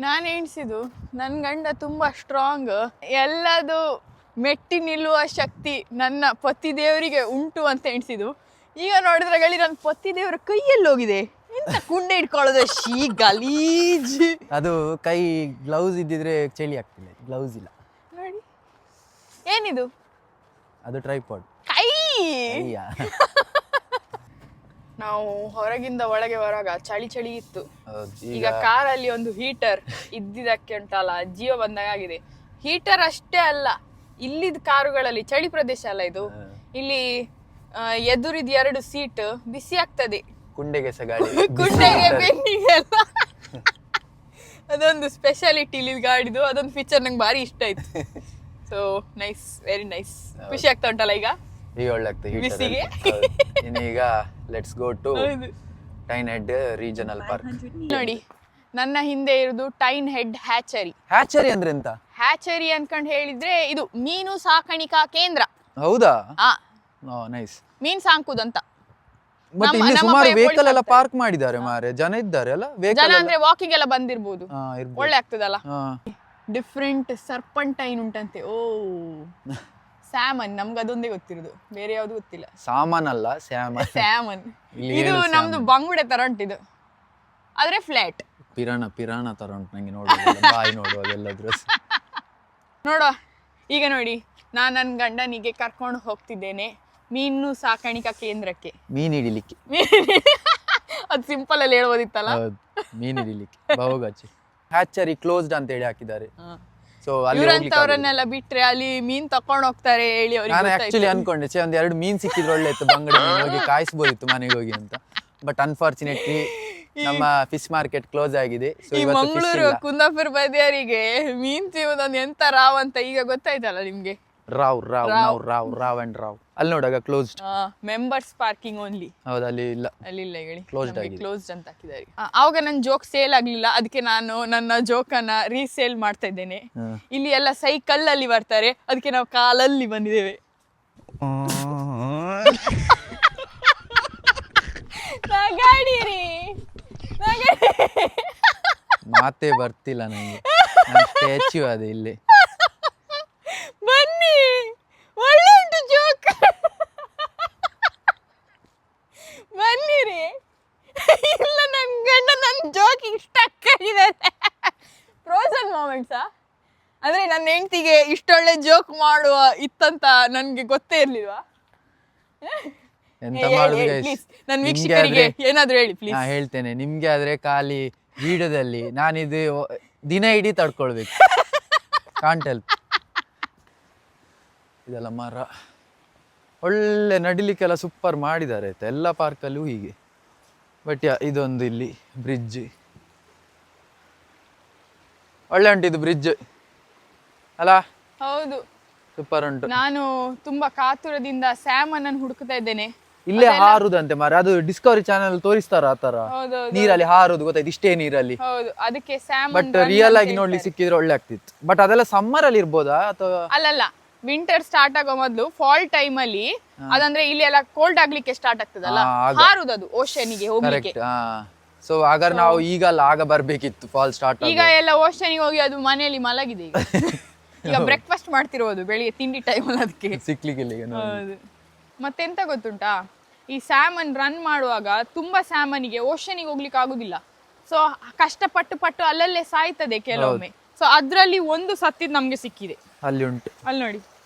ನಾನು ಎಣಿಸಿದ್ದು ನನ್ನ ಗಂಡ ತುಂಬಾ ಸ್ಟ್ರಾಂಗ್, ಎಲ್ಲದು ಮೆಟ್ಟಿ ನಿಲ್ಲುವ ಶಕ್ತಿ ನನ್ನ ಪತಿ ದೇವರಿಗೆ ಉಂಟು ಅಂತ ಎಣಿಸಿದ್ದು. ಈಗ ನೋಡಿದ್ರೆ ಗಳಿ ನನ್ನ ಪತಿ ದೇವರ ಕೈಯಲ್ಲಿ ಹೋಗಿದೆ. ಎಂತ ಕುಂಡೆ ಇಟ್ಕೊಳ್ಳೋದು, ಶೀ ಗಲೀಜ್. ಅದು ಕೈ ಗ್ಲೌಸ್ ಇದ್ದಿದ್ರೆ ಚಳಿ ಆಗ್ತಿಲ್ಲ, ಗ್ಲೌಸ್ ಇಲ್ಲ ನೋಡಿ ಏನಿದು, ಅದು ಟ್ರೈಪಾಡ್ ಕೈ. ನಾವು ಹೊರಗಿಂದ ಒಳಗೆ ಬರುವಾಗ ಚಳಿ ಚಳಿ ಇತ್ತು. ಈಗ ಕಾರಲ್ಲಿ ಒಂದು ಹೀಟರ್ ಇದ್ದಿದ್ದಕ್ಕೆ ಉಂಟಲ್ಲ ಜೀವ ಬಂದಾಗ ಆಗಿದೆ. ಹೀಟರ್ ಅಷ್ಟೇ ಅಲ್ಲ, ಇಲ್ಲಿದ್ದ ಕಾರುಗಳಲ್ಲಿ ಚಳಿ ಪ್ರದೇಶ ಅಲ್ಲ ಇದು, ಇಲ್ಲಿ ಎದುರಿದ 2 ಸೀಟ್ ಬಿಸಿ ಆಗ್ತದೆ. ಕುಂಡೆಗೆ ಸಗಾಳಿ, ಕುಂಡೆಗೆ ಬೆನ್ನಿಗೆ ಎಲ್ಲ. ಅದೊಂದು ಸ್ಪೆಷಾಲಿಟಿ ಇಲ್ಲಿ ಗಾಡಿದು. ಅದೊಂದು ಫೀಚರ್ ನಂಗೆ ಭಾರಿ ಇಷ್ಟ ಆಯ್ತು. So nice, very nice. ಖುಷಿ ಆಗ್ತಾ ಉಂಟಲ್ಲ ಈಗ ಒಳ್ಳೆ ಆಗ್ತದೆ ಬಿಸಿಗೆ. ಇನ್ನೀಗ let's go to Tynehead regional park. ನೋಡಿ ನನ್ನ ಹಿಂದೆ ಇರುವುದು ಟೈನ್ ಹೆಡ್ ಹ್ಯಾಚರಿ. ಹ್ಯಾಚರಿ ಅಂದ್ರೆ ಎಂತ? ಹ್ಯಾಚರಿ ಅನ್ಕೊಂಡ್ ಹೇಳಿದ್ರೆ ಇದು ಮೀನು ಸಾಕಾಣಿಕಾ ಕೇಂದ್ರ. ಹೌದಾ? ಆ ನೈಸ್. ಮೀನ್ ಸಾಕುದಂತ. ಮತ್ತೆ ಇಲ್ಲಿ ನಮ್ಮ ಸುಮಾರು ಪೈ ವೆಹಿಕಲ್ ಎಲ್ಲ ಪೊಲೀಸ್ ಪಾರ್ಕ್ ಮಾಡಿದ್ದಾರೆ ಮಾರೆ, ಜನ ಇದ್ದಾರೆ ಅಲ್ಲ ಜನ ವೆಹಿಕಲ್. ಅಂದ್ರೆ ವಾಕಿಂಗ್ ಎಲ್ಲ ಬಂದಿರ್ಬೋದು, ಒಳ್ಳೆ ಆಗ್ತದಲ್ಲ. ಡಿಫ್ರೆಂಟ್ ಸರ್ಪಂಟೈನ್ ಉಂಟಂತೆ. ಓ ಸ್ಯಾಮನ್, ನಮ್ಗೆ ಅದೊಂದೇ ಗೊತ್ತಿರೋದು, ಬೇರೆ ಯಾವ್ದು ಗೊತ್ತಿಲ್ಲ. ಸಾಮಾನ್ ಅಲ್ಲ, ಸ್ಯಾಮನ್. ಸ್ಯಾಮನ್ ಇಲ್ಲಿ ಇದು ಹೇಳು ನಮ್ದು ಬಂಗುಡೆ ತರ ಉಂಟಿದು, ಆದ್ರೆ ಫ್ಲಾಟ್. ಪಿರಾಣ ತರ ಉಂಟು ನಂಗೆ ನೋಡುವಾಗ, ಬಾಯಿ ನೋಡುವಾಗ ಎಲ್ಲಾದ್ರೂ. ನೋಡುವ ಈಗ ನೋಡಿ, ನಾನು ನನ್ನ ಗಂಡನಿಗೆ ಕರ್ಕೊಂಡು ಹೋಗ್ತಿದ್ದೇನೆ ಮೀನು ಸಾಕಾಣಿಕಾ ಕೇಂದ್ರಕ್ಕೆ. ಮೀನ್ ಹಿಡಿಲಿಕ್ಕೆ. ಅದು ಸಿಂಪಲ್ ಅಲ್ಲಿ ಹೇಳ್ಬೋದಿತ್ತಲ್ಲ. ಹೌದು, ಮೀನ್ ಹಿಡಿಲಿಕ್ಕೆ ಬಹುಗಾಚಿ. ಹ್ಯಾಚರಿ ಕ್ಲೋಸ್ಡ್ ಅಂತ ಹೇಳಿ ಹಾಕಿದ್ದಾರೆ. ಸೊ ಅಲ್ಲಿ ಇವ್ರಂತವ್ರನ್ನೆಲ್ಲ ಬಿಟ್ರೆ ಅಲ್ಲಿ ಮೀನ್ ತಕೊಂಡ್ ಹೋಗ್ತಾರೆ ಹೇಳಿ ನಾನು ಅವ್ರಿಗೆ ಆಕ್ಚುಲಿ ಅನ್ಕೊಂಡೆ ಒಂದ್ 2 ಮೀನ್ ಸಿಕ್ಕಿದ್ರೆ ಒಳ್ಳೆ ಇತ್ತು, ಬಂಗಡೆ ಮೀನ್ ಹೋಗಿ ಕಾಯಿಸ್ಬೋದಿತ್ತು ಮನೆಗೆ ಹೋಗಿ ಅಂತ. ಬಟ್ ಅನ್ಫಾರ್ಚುನೇಟ್ಲಿ ನಮ್ಮ ಫಿಶ್ ಮಾರ್ಕೆಟ್ ಕ್ಲೋಸ್ ಆಗಿದೆ. ಸೊ ಈ ಇವತ್ತು fish ಮಂಗಳೂರು ಇಲ್ಲ. ಕುಂದಾಪುರ ಬದಿಯರಿಗೆ ಮೀನ್ ತಿನ್ನೋದೊಂದು ಎಂತ ರಾವ್ ಅಂತ ಈಗ ಗೊತ್ತಾಯ್ತಲ್ಲ ನಿಮ್ಗೆ. ರಾವ್ ಅಂಡ್ ರಾವ್ ಅಲ್ಲಿ ನೋಡಾಗ ಕ್ಲೋಸ್ಡ್. Members parking only. ಹೌದು, ಅಲ್ಲಿ ಇಲ್ಲ, ಅಲ್ಲಿ ಇಲ್ಲ ಹೇಳಿ, Closed ಆಗಿದೆ. ಕ್ಲೋಸ್ಡ್ ಅಂತ ಹಾಕಿದ್ದಾರೆ. ಆವಾಗ ನನ್ನ ಜೋಕ್ ಸೇಲ್ ಆಗ್ಲಿಲ್ಲ, ಅದಕ್ಕೆ ನಾನು ನನ್ನ ಜೋಕನ್ನ ರೀಸೇಲ್ ಮಾಡ್ತಾ ಇದ್ದೇನೆ. ಇಲ್ಲಿ ಎಲ್ಲ ಸೈಕಲ್ ಅಲ್ಲಿ ಬರ್ತಾರೆ, ಅದಕ್ಕೆ ನಾವು ಕಾಲಲ್ಲಿ ಬಂದಿದ್ದೇವೆ. ನಗಾಡಿರಿ, ಮಾತೇ ಬರ್ತಿಲ್ಲ ನಂಗೆ, ಸ್ಟ್ಯಾಚ್ಯೂ ಅದೇ ಇಲ್ಲಿ. ಬನ್ನಿ, ಒಳ್ಳೆ ಉಂಟು ಜೋಕ್, ಬನ್ನಿರಿ. ಇಲ್ಲ ನನ್ ಗಂಡ ನನ್ನ ಜೋಕ್ ಇಷ್ಟ ಆಗಿದ್ದಾರೆ. ಫ್ರೋಸನ್ ಮೂಮೆಂಟ್ಸಾ ಅಂದ್ರೆ ನನ್ನ ಹೆಂಡತಿಗೆ ಇಷ್ಟೊಳ್ಳೆ ಜೋಕ್ ಮಾಡುವ ಇತ್ತಂತ ನನ್ಗೆ ಗೊತ್ತೇ ಇರ್ಲಿಲ್ವಾ? ಎಂತ ಮಾಡುದು guys? ನನ್ನ ನಿಮ್ಗೆ ವೀಕ್ಷಕರಿಗೆ ಆದ್ರೆ- ಏನಾದ್ರು ಹೇಳಿ ಪ್ಲೀಸ್. ನಾ ಹೇಳ್ತೇನೆ, ನಿಮ್ಗೆ ಆದ್ರೆ ಖಾಲಿ ವಿಡಿಯೋದಲ್ಲಿ ನಾನಿದು ದಿನ ಇಡೀ ತಡ್ಕೊಳ್ಬೇಕು. Can't help. ಇದೆಲ್ಲ ಮರ ಒಳ್ಳೆ ನಡಿಲಿಕ್ಕೆಲ್ಲ ಸೂಪರ್ ಮಾಡಿದ್ದಾರೆ ಆಯ್ತಾ, ಎಲ್ಲ ಪಾರ್ಕಲ್ಲೂ ಹೀಗೆ. ಬಟ್ ಇದೊಂದು ಇಲ್ಲಿ ಬ್ರಿಡ್ಜ್ ಒಳ್ಳೆ ಉಂಟು, ಇದು ಬ್ರಿಡ್ಜ್ ಅಲ್ಲ? ಹೌದು, ಸೂಪರ್ ಉಂಟು. ನಾನು ತುಂಬಾ ಕಾತುರದಿಂದ ಸ್ಯಾಮನ್ ಅನ್ನು ಹುಡುಕ್ತಾ ಇದ್ದೇನೆ. ಇಲ್ಲೇ ಹಾರುದಂತೆ ಮಾರ, ಅದು ಡಿಸ್ಕವರಿ ಚಾನೆಲ್ ತೋರಿಸ್ತಾರ ಆತರ ಹೌದೌದು. ನೀರಲ್ಲಿ ಹಾರುದು, ಗೊತ್ತಾಯ್ತು, ಇಷ್ಟೇ ನೀರಲ್ಲಿ. ಹೌದು, ಅದಕ್ಕೆ ಸ್ಯಾಮನ್ ಬಟ್ ರಿಯಲ್ ಆಗಿ ನೋಡ್ಲಿಕ್ಕೆ ಸಿಕ್ಕಿದ್ರೆ ಒಳ್ಳೆ ಆಗ್ತಿತ್ತು. ಬಟ್ ಅದೆಲ್ಲ ಸಮ್ಮರ್ ಅಲ್ಲಿ ಇರ್ಬೋದಾ ಅಥವಾ? ಅಲ್ಲಲ್ಲ, ವಿಂಟರ್ ಸ್ಟಾರ್ಟ್ ಆಗೋ ಮೊದಲು ಫಾಲ್ ಟೈಮ್ ಅಲ್ಲಿ, ಅದಂದ್ರೆ ಇಲ್ಲಿ ಎಲ್ಲ ಕೋಲ್ಡ್ ಆಗ್ಲಿಕ್ಕೆ ಸ್ಟಾರ್ಟ್ ಆಗ್ತದಲ್ಲ, ಹಾರುದದು ಓಷನಿಗೆ ಹೋಗ್ಲಿಕ್ಕೆ. ಕರೆಕ್ಟ್. ಸೊ ಹಾಗಾದ್ರೆ ನಾವು ಈಗಲ್ಲ, ಆಗ ಬರ್ಬೇಕಿತ್ತು ಫಾಲ್ ಸ್ಟಾರ್ಟ್. ಈಗ ಎಲ್ಲ ಓಷನಿಗೆ ಹೋಗಿ ಅದು ಮನೆಯಲ್ಲಿ ಮಲಗಿದೆ ಈಗ. ಈಗ ಬ್ರೇಕ್ಫಾಸ್ಟ್ ಮಾಡ್ತಿರೋದು ಬೆಳಿಗ್ಗೆ ತಿಂಡಿ ಟೈಮ್ ಅಲ್ಲಿ, ಅದಕ್ಕೆ ಸಿಕ್ಲಿಕ್ಕಿಲ್ಲ ಈಗ ನೋಡಿ. ಹೌದು. ಮತ್ತೆಂತ ಗೊತ್ತುಂಟಾ, ಈ ಸ್ಯಾಮನ್ ರನ್ ಮಾಡುವಾಗ ತುಂಬಾ ಸ್ಯಾಮನಿಗೆ ಓಷನಿಗೆ ಹೋಗ್ಲಿಕ್ಕೆ ಆಗುದಿಲ್ಲ. ಸೊ ಕಷ್ಟಪಟ್ಟು ಅಲ್ಲಲ್ಲೇ ಸಾಯ್ತದೆ ಕೆಲವೊಮ್ಮೆ. ಸೊ ಅದ್ರಲ್ಲಿ ಒಂದು ಸತ್ತಿದ್ ನಮ್ಗೆ ಸಿಕ್ಕಿದೆ, ಅಲ್ಲಿ ಉಂಟು, ಅಲ್ಲಿ ನೋಡಿ.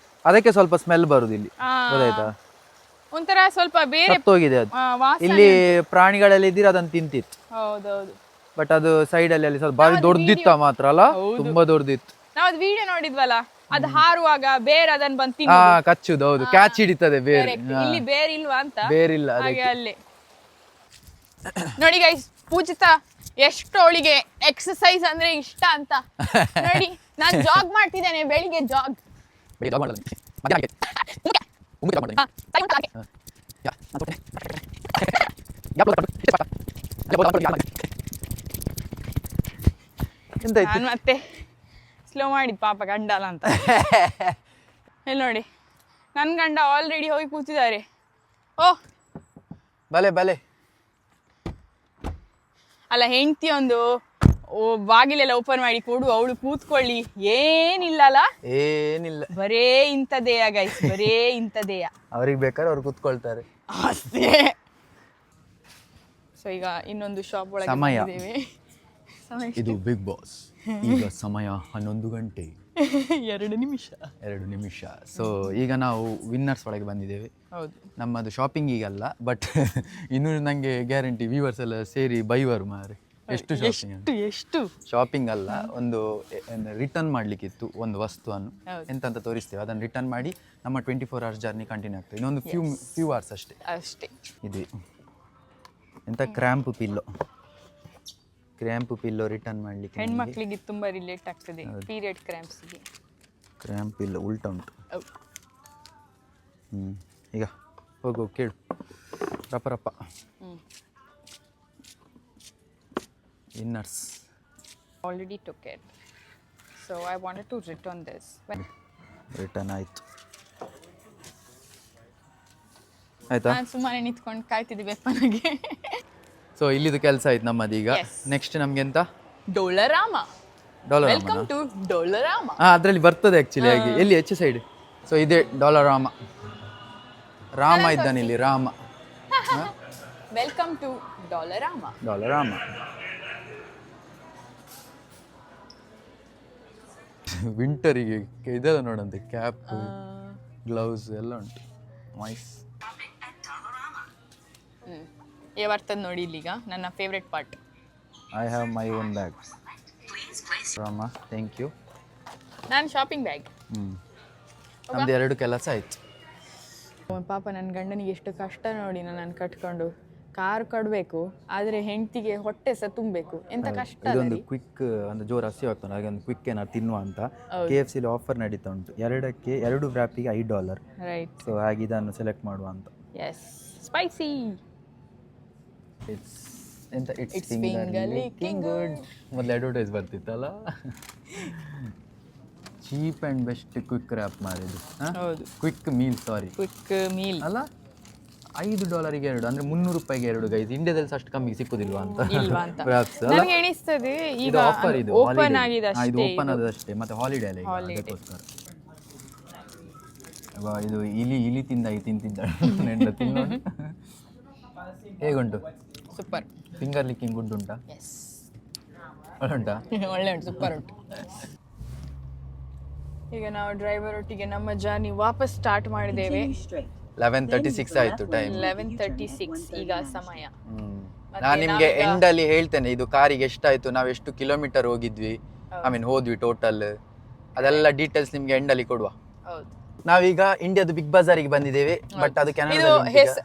ಅದಕ್ಕೆ ಸ್ವಲ್ಪ ಸ್ಮೆಲ್ ಬರುದು ಇಲ್ಲಿ, ಗೊತ್ತಾಯ್ತಾ? ಒಂಥರ ಸ್ವಲ್ಪ ಬೇರೆ ಹೋಗಿದೆ ಅದು. ವಾಸನೆ. ಇಲ್ಲಿ ಪ್ರಾಣಿಗಳೆಲ್ಲ ಇದ್ದೀರ ಅದನ್ನ ತಿಂತಿತ್ತು. ಹೌದೌದು. ಬಟ್ ಅದು ಸೈಡ್ ಅಲ್ಲಿ ಸ್ವಲ್ಪ ಬಾರಿ ದೊಡ್ಡದಿತ್ತ ಮಾತ್ರ ಅಲ್ಲ, ತುಂಬಾ ದೊಡ್ಡದಿತ್ತು. ನಾವ್ ಅದ್ ವಿಡಿಯೋ ನೋಡಿದ್ವಲ್ಲ, ಅದು ಹಾರುವಾಗ ಬೇರೆ ಅದನ್ನ ಬಂದು ಹಾ, ಕಚ್ಚುದು. ಹೌದು, ಕ್ಯಾಚ್ ಹಿಡಿತದೆ ಬೇರೆ. ಇಲ್ಲಿ ಬೇರೆ ಇಲ್ವಾ ಅಂತ, ಬೇರಿಲ್ಲ ಹಾಗೆ ಅಲ್ಲೇ ನೋಡಿ ಗೈಸ್. ಪೂಜಿತಾ ಎಷ್ಟು ಅವಳಿಗೆ ಎಕ್ಸರ್ಸೈಸ್ ಅಂದ್ರೆ ಇಷ್ಟ ಅಂತ ನೋಡಿ. ನಾನ್ ಜಾಗ್ ಮಾಡ್ತಿದ್ದೇನೆ ಬೆಳಿಗ್ಗೆ, ಜಾಗ್. ಎಂತ ನಾನು ಮತ್ತೆ ಸ್ಲೋ ಮಾಡಿದ್ ಪಾಪ ಗಂಡ ಅಲ್ಲ ಅಂತ. ಇಲ್ಲಿ ನೋಡಿ ನನ್ನ ಗಂಡ ಆಲ್ರೆಡಿ ಹೋಗಿ ಕೂತಿದ್ದಾರೆ. ಓಹ್ ಬಲೆ ಬಲೆ ಅಲ್ಲ, ಹೆಂಡತಿ ಒಂದು ಬಾಗಿಲೆಲ್ಲ ಓಪನ್ ಮಾಡಿ ಕೊಡು, ಅವಳು ಕೂತ್ಕೊಳ್ಳಿ, ಏನಿಲ್ಲಲ್ಲ, ಏನಿಲ್ಲ, ಬರೇ ಇಂಥದೇಯ ಗೈಸ್, ಬರೇ ಇಂಥದೇಯ. ಅವ್ರಿಗೆ ಬೇಕಾದ್ರೆ ಅವ್ರು ಕೂತ್ಕೊಳ್ತಾರೆ ಅಷ್ಟೇ. ಸೊ ಈಗ ಇನ್ನೊಂದು ಶಾಪ್ ಒಳಗೆ ಸಮಯ. ಬಂದಿದ್ದೇವೆ. ಸಮಯ ಇದು ಬಿಗ್ ಬಾಸ್. ಈಗ ಸಮಯ 11 ಗಂಟೆ 2 ನಿಮಿಷ. ಸೊ ಈಗ ನಾವು ವಿನ್ನರ್ಸ್ ಒಳಗೆ ಬಂದಿದ್ದೇವೆ. ಹೌದು, ನಮ್ಮದು ಶಾಪಿಂಗ್ ಈಗಲ್ಲ, ಬಟ್ ಇನ್ನು ನಂಗೆ ಗ್ಯಾರಂಟಿ ವ್ಯೂವರ್ಸ್ ಎಲ್ಲ ಸೇರಿ ಬೈವರು ಮಾರೆ. ಎಷ್ಟು ಶಾಪಿಂಗ್, ಎಷ್ಟು ಶಾಪಿಂಗ್ ಅಲ್ಲ, ಒಂದು ರಿಟರ್ನ್ ಮಾಡ್ಲಿಕ್ಕಿತ್ತು ಒಂದು ವಸ್ತುವನ್ನು. ಎಂತಂತ ತೋರಿಸ್ತೇವೆ, ಅದನ್ನು ರಿಟರ್ನ್ ಮಾಡಿ ನಮ್ಮ 24 hours ಜರ್ನಿ ಕಂಟಿನ್ಯೂ ಆಗ್ತದೆ. ಇನ್ನೊಂದು ಫ್ಯೂ ಅವರ್ಸ್ ಅಷ್ಟೇ. ಇದು ಎಂತ ಕ್ರ್ಯಾಂಪ್ ಪಿಲ್ಲೋ ರಿಟರ್ನ್ ಮಾಡ್ಲಿಕ್ಕೆ. ಹೆಣ್ಮಕ್ಳಿಗೆ ತುಂಬಾ ರಿಲೇಟ್ ಆಗ್ತದೆ, ಪೀರಿಯಡ್ ಕ್ರ್ಯಾಂಪ್ಸ್ಗೆ. ಕ್ರ್ಯಾಂಪ್ ಪಿಲ್ಲೋ ಉಲ್ಟಾ ಉಂಟು. ಈಗ ಹೋಗು ಕೇಳು ರಪ್ಪ. Winners Already took it, so I wanted to return this. Return ಆಯ್ತು. ಆಯ್ತಾ? ನಾನು ಸುಮ್ಮನೆ ನಿಂತ್ಕೊಂಡು ಕಾಯ್ತಿದ್ದೆ ನನಗೆ. ಸೊ ಇಲ್ಲಿದು ಕೆಲಸ ಆಯ್ತು ನಮ್ಮದೀಗ. Yes. ನೆಕ್ಸ್ಟ್ ನಮ್ಗೆ ಎಂತ? ಡೋಲರಾಮ. Welcome to Dollarama. ಅದರಲ್ಲಿ ಬರ್ತದೆ ಆ್ಯಕ್ಚುಲಿ ಆಗಿ. ಎಲ್ಲಿ ಹೆಚ್ಚು ಸೈಡ್? ಸೊ ಇದೇ ಡಾಲರಾಮ. ರಾಮ ಇದ್ದಾನೆ ಇಲ್ಲಿ, ರಾಮ. Welcome to Dollarama. ವಿಂಟರಿಗೆ ಇದೆಲ್ಲ ನೋಡಂತೆ, ಕ್ಯಾಪ್, ಗ್ಲೌಸ್ ಎಲ್ಲ ಉಂಟು. ನೈಸ್. ಬರ್ತದೆ ನೋಡಿ ಇಲ್ಲಿಗ ನನ್ನ favourite part. I have my own bag. Rama, thank you. ನಾನು ಶಾಪಿಂಗ್ ಬ್ಯಾಗ್. ನಮ್ದು 2 ಕೆಲಸ ಆಯ್ತು. ಪಾಪ ನನ್ನ ಗಂಡನಿಗೆ ಎಷ್ಟು ಕಷ್ಟ ನೋಡಿ, ನಾನು ಕಟ್ಕೊಂಡು ಕಾರ್ ಕಟ್ಬೇಕು, ಆದರೆ ಹೆಂಡತಿಗೆ ಹೊಟ್ಟೆ ಸಹ ತುಂಬಬೇಕು. ಎಂತ ಕಷ್ಟ. ಇದೊಂದು ಕ್ವಿಕ್, ಒಂದು ಜೋರು ಹಸಿ ಆಗ್ತಾನೆ, ಹಾಗೆ ಒಂದು ಕ್ವಿಕ್ ಏನಾದ್ರು ತಿನ್ನುವ ಅಂತ KFC ಆಫರ್ ನಡೀತಾ ಉಂಟು. 2 ವ್ರ್ಯಾಪಿಗೆ $5. ರೈಟ್. ಸೊ ಹಾಗೆ ಇದನ್ನು ಸೆಲೆಕ್ಟ್ ಮಾಡುವ ಅಂತ. Yes, spicy. It's finger licking good. ಮೊದಲು ಅಡ್ವರ್ಟೈಸ್ ಬರ್ತಿತ್ತಲ್ಲ. Cheap and best quick wrap ಮಾಡಿದ್ದು. ಹೌದು, quick meal, sorry, quick meal ಅಲ್ಲ. $5ಗೆ 2, ಅಂದ್ರೆ $300ಗೆ 2 ಗೈಸ್. ಇಂಡಿಯಾದಲ್ಲಿ ಅಷ್ಟು ಕಮ್ಮಿಗೆ ಸಿಕ್ಕುದಿಲ್ವಾ ಅಂತ. ಇಲ್ವಾ ಅಂತ Wraps ಅಲ್ಲ? ನನಗೆ ಎಣಿಸ್ತದೆ ಈಗ ಇದು ಆಫರ್, ಇದು ಓಪನ್ ಆಗಿದೆ ಇದು ಅಷ್ಟೇ. ಓಪನ್ ಆದಷ್ಟೇ, ಮತ್ತೆ ಹಾಲಿಡೇ ಅಲ್ಲ ಈಗ, ಅದಕ್ಕೋಸ್ಕರ. ಇದು ಇಲಿ ತಿಂತಿದ್ದ ತಿನ್ನೋದು. ಹೇಗುಂಟು? ಸೂಪರ್. ಫಿಂಗರ್ ಲಿಕ್ಕಿಂಗ್ ಗುಡ್ ಉಂಟಾ? ಎಸ್, ಉಂಟಾ? ಒಳ್ಳೆ ಉಂಟು, ಸೂಪರ್ ಉಂಟು. ಈಗ ನಾವು ಡ್ರೈವರ್ ಒಟ್ಟಿಗೆ ನಮ್ಮ ಜರ್ನಿ ವಾಪಸ್ ಸ್ಟಾರ್ಟ್ ಮಾಡಿದ್ದೇವೆ. 11:36 ಆಯ್ತು ಟೈಮ್. 11:36 ಈಗ ಸಮಯ. ನಾನು ನಿಮ್ಗೆ ಎಂಡ್ ಅಲ್ಲಿ ಹೇಳ್ತೇನೆ ಇದು ಕಾರಿಗೆ ಎಷ್ಟಾಯ್ತು, ನಾವು ಎಷ್ಟು ಕಿಲೋಮೀಟರ್ ಹೋಗಿದ್ವಿ, ಹೋದ್ವಿ ಟೋಟಲ್, ಅದೆಲ್ಲ ಡೀಟೇಲ್ಸ್ ನಿಮ್ಗೆ ಎಂಡ್ ಅಲ್ಲಿ ಕೊಡುವ. ಹೌದು, ನಾವೀಗ ಇಂಡಿಯಾದ ಬಿಗ್ ಬಜಾರಿಗೆ ಬಂದಿದ್ದೇವೆ, ಬಟ್ ಅದು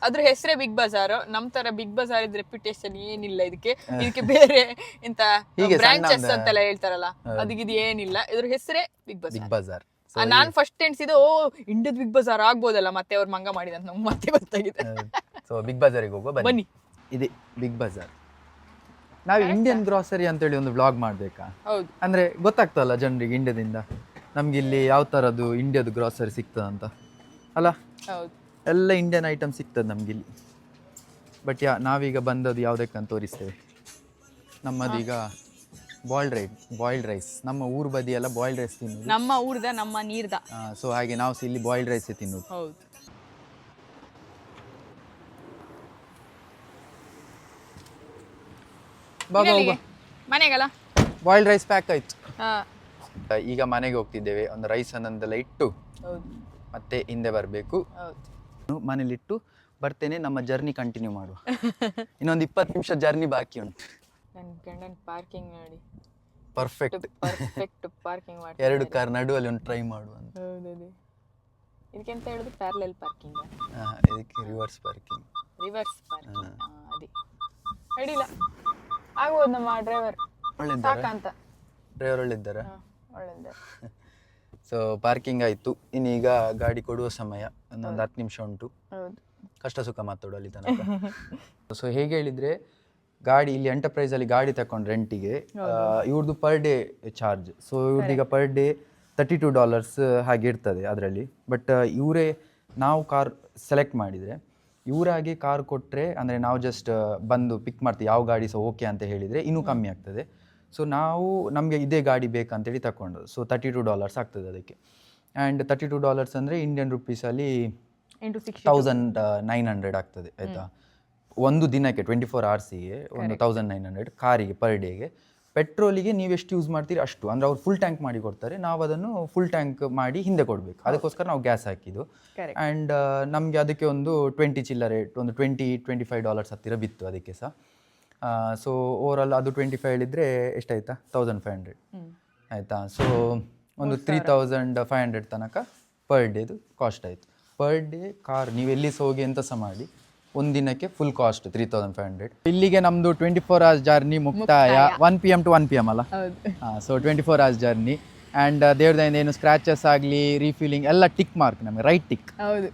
ಅದ್ರ ಹೆಸರೇ ಬಿಗ್ ಬಜಾರ್. ನಮ್ ತರ ಬಿಗ್ ಬಜಾರ್ ಇದ್ ರೆಪ್ಯುಟೇಷನ್ ಏನಿಲ್ಲ ಇದಕ್ಕೆ ಬೇರೆ ಎಂತ ಬ್ರಾಂಚಸ್ ಅಂತೆಲ್ಲ ಹೇಳ್ತಾರಲ್ಲ, ಅದಕ್ಕೆ ಇದು ಏನಿಲ್ಲ. ಇದ್ರ ಹೆಸರೇ ಬಿಗ್ ಬಜಾರ್. ನಾನ್ ಫಸ್ಟ್ ಎಣಿಸಿದ ಇಂಡಿಯಾದ ಬಿಗ್ ಬಜಾರ್ ಆಗ್ಬೋದಲ್ಲ, ಮತ್ತೆ ಅವ್ರು ಮಂಗ ಮಾಡಿದಂತ ನಮ್ಗೆ ಮತ್ತೆ ಗೊತ್ತಾಗಿದೆ. ಸೊ ಬಿಗ್ ಬಜಾರಿಗೆ ಹೋಗುವ ಬನ್ನಿ. ಇದೆ ಬಿಗ್ ಬಜಾರ್. ನಾವು ಇಂಡಿಯನ್ ಗ್ರಾಸರಿ ಅಂತೇಳಿ ಒಂದು ವ್ಲಾಗ್ ಮಾಡ್ಬೇಕಾ? ಹೌದು, ಅಂದ್ರೆ ಗೊತ್ತಾಗ್ತಲ್ಲ ಜನರಿಗೆ ಇಂಡಿಯಾದಿಂದ ನಮ್ಗೆ ಇಲ್ಲಿ ಯಾವ ತರದ್ದು ಇಂಡಿಯಾದ ಗ್ರಾಸರಿ ಸಿಗ್ತದಂತ ಅಲ್ಲ. ಹೌದು, ಎಲ್ಲ ಇಂಡಿಯನ್ ಐಟಮ್ ಸಿಗ್ತದೆ ನಮ್ಗಿಲ್ಲಿ. ಬಟ್ ನಾವೀಗ ಬಂದದ್ದು ಯಾವುದಕ್ಕಂತ ತೋರಿಸ್ತೇವೆ. ನಮ್ಮದೀಗ ಬಾಯ್ಲ್ಡ್ ರೈಸ್. ನಮ್ಮ ಊರು ಬದಿ ಎಲ್ಲ ಬಾಯ್ಲ್ಡ್ ರೈಸ್ ತಿನ್ನೋದು. ನಮ್ಮ ಊರ್ದ, ನಮ್ಮ ನೀರ್ದ. ಸೊ ಹಾಗೆ ನಾವು ಇಲ್ಲಿ ಬಾಯ್ಲ್ಡ್ ರೈಸ್ ತಿನ್ನೋದು. ಹೌದು, ಮನೆಗಲ್ಲ ಬಾಯ್ಲ್ಡ್ ರೈಸ್ ಪ್ಯಾಕ್ ಆಯ್ತು. ಹಾ, ಈಗ ಮನೆಗೆ ಹೋಗ್ತಿದ್ದೇವೆ. ಒಂದು ರೈಸ್ ಅನ್ನೊಂದೆಲ್ಲ ಇಟ್ಟು ಹೌದು, ಮತ್ತೆ ಹಿಂದೆ ಬರಬೇಕು. ಹೌದು, ಮನೇಲಿಟ್ಟು ಬರ್ತೇನೆ. ನಮ್ಮ ಜರ್ನಿ ಕಂಟಿನ್ಯೂ ಮಾಡುವ. ಇನ್ನೊಂದು 20 ನಿಮಿಷ ಜರ್ನಿ ಬಾಕಿ ಉಂಟು. ನನ್ನ ಗಂಡನ ಪಾರ್ಕಿಂಗ್ ನೋಡಿ, ಪರ್ಫೆಕ್ಟ್ ಪಾರ್ಕಿಂಗ್ ಮಾಡಿ 2 ಕಾರ್ ನಡುವಲ್ಲಿ ಒಂದು ಟ್ರೈ ಮಾಡುವ ಅಂತ. ಹೌದೌದು. ಇದಕ್ಕೆಂತ ಹೇಳುದು ಪ್ಯಾರಲಲ್ ಪಾರ್ಕಿಂಗ್, ಇದಕ್ಕೆ ರಿವರ್ಸ್ ಪಾರ್ಕಿಂಗ್. ಅದೇ ಅಡಿಲ್ಲ ಆಗ್ಬೋದು. ನಮ್ಮ ಡ್ರೈವರ್ ಸಾಕಂತ. ಡ್ರೈವರ್ ಒಳ್ಳಿದ್ದಾರ? ಒಳ್ಳೆದ. ಸೊ ಪಾರ್ಕಿಂಗ್ ಆಯ್ತು. ಇನ್ನೀಗ ಗಾಡಿ ಕೊಡುವ ಸಮಯ. ಒಂದೊಂದು 10 ನಿಮಿಷ ಉಂಟು. ಹೌದು, ಕಷ್ಟ ಸುಖ ಮಾತಾಡೋ ಅಲ್ಲಿ ತನಕ. ಸೊ ಹೇಗೆ ಹೇಳಿದ್ರೆ ಗಾಡಿ ಇಲ್ಲಿ ಎಂಟರ್ಪ್ರೈಸ್ ಅಲ್ಲಿ ಗಾಡಿ ತಗೊಂಡು ರೆಂಟಿಗೆ ಇವ್ರದ್ದು ಪರ್ ಡೇ ಚಾರ್ಜ್. ಸೊ ಇವ್ರದೀಗ ಪರ್ ಡೇ $32 ಹಾಗೆ ಇರ್ತದೆ ಅದರಲ್ಲಿ. ಬಟ್ ಇವರೇ ನಾವು ಕಾರ್ ಸೆಲೆಕ್ಟ್ ಮಾಡಿದರೆ ಇವರಾಗಿ ಕಾರ್ ಕೊಟ್ಟರೆ, ಅಂದರೆ ನಾವು ಜಸ್ಟ್ ಬಂದು ಪಿಕ್ ಮಾಡ್ತೀವಿ ಯಾವ ಗಾಡಿ ಸಹ ಓಕೆ ಅಂತ ಹೇಳಿದರೆ ಇನ್ನೂ ಕಮ್ಮಿ ಆಗ್ತದೆ. ಸೊ ನಾವು ನಮಗೆ ಇದೇ ಗಾಡಿ ಬೇಕಂತೇಳಿ ತಗೊಂಡು, ಸೊ $32 ಆಗ್ತದೆ ಅದಕ್ಕೆ. ಆ್ಯಂಡ್ $32 ಅಂದರೆ ಇಂಡಿಯನ್ ರುಪೀಸಲ್ಲಿ 1900 ಆಗ್ತದೆ ಆಯಿತಾ. ಒಂದು ದಿನಕ್ಕೆ 24 hours-ಗೆ ಒಂದು 1900 ಕಾರಿಗೆ ಪರ್ ಡೇಗೆ. ಪೆಟ್ರೋಲಿಗೆ ನೀವು ಎಷ್ಟು ಯೂಸ್ ಮಾಡ್ತೀರಿ ಅಷ್ಟು, ಅಂದರೆ ಅವ್ರು ಫುಲ್ ಟ್ಯಾಂಕ್ ಮಾಡಿ ಕೊಡ್ತಾರೆ, ನಾವು ಅದನ್ನು ಫುಲ್ ಟ್ಯಾಂಕ್ ಮಾಡಿ ಹಿಂದೆ ಕೊಡಬೇಕು. ಅದಕ್ಕೋಸ್ಕರ ನಾವು ಗ್ಯಾಸ್ ಹಾಕಿದ್ದು. ಆ್ಯಂಡ್ ನಮಗೆ ಅದಕ್ಕೆ ಒಂದು 20 ಚಿಲ್ಲರೆ, ಒಂದು $25 ಹತ್ತಿರ ಬಿತ್ತು ಅದಕ್ಕೆ ಸಹ. ಸೊ ಓವರಾಲ್ ಅದು 25 ಹೇಳಿದರೆ ಎಷ್ಟಾಯ್ತಾ, 1500 ಆಯಿತಾ. ಸೊ ಒಂದು 3500 ತನಕ ಪರ್ ಡೇದು ಕಾಸ್ಟ್ ಆಯಿತು. ಪರ್ ಡೇ ಕಾರ್ ನೀವು ಎಲ್ಲಿ ಸಹ ಹೋಗಿ ಎಂತ ಸಹ ಮಾಡಿ ಒಂದು ದಿನಕ್ಕೆ ಫುಲ್ ಕಾಸ್ಟ್ 3500. ಇಲ್ಲಿಗೆ ನಮ್ಮದು 24 hours ಜರ್ನಿ ಮುಕ್ತಾಯ. 1 PM to 1 PM ಅಲ್ಲ. So 24 hours journey. ಆ್ಯಂಡ್ ದೇವ್ರದಿಂದ ಏನು ಸ್ಕ್ರಾಚಸ್ ಆಗಲಿ ರೀಫಿಲಿಂಗ್ ಎಲ್ಲ ಟಿಕ್ ಮಾರ್ಕ್ ನಮಗೆ, ರೈಟ್ ಟಿಕ್. ಹೌದು.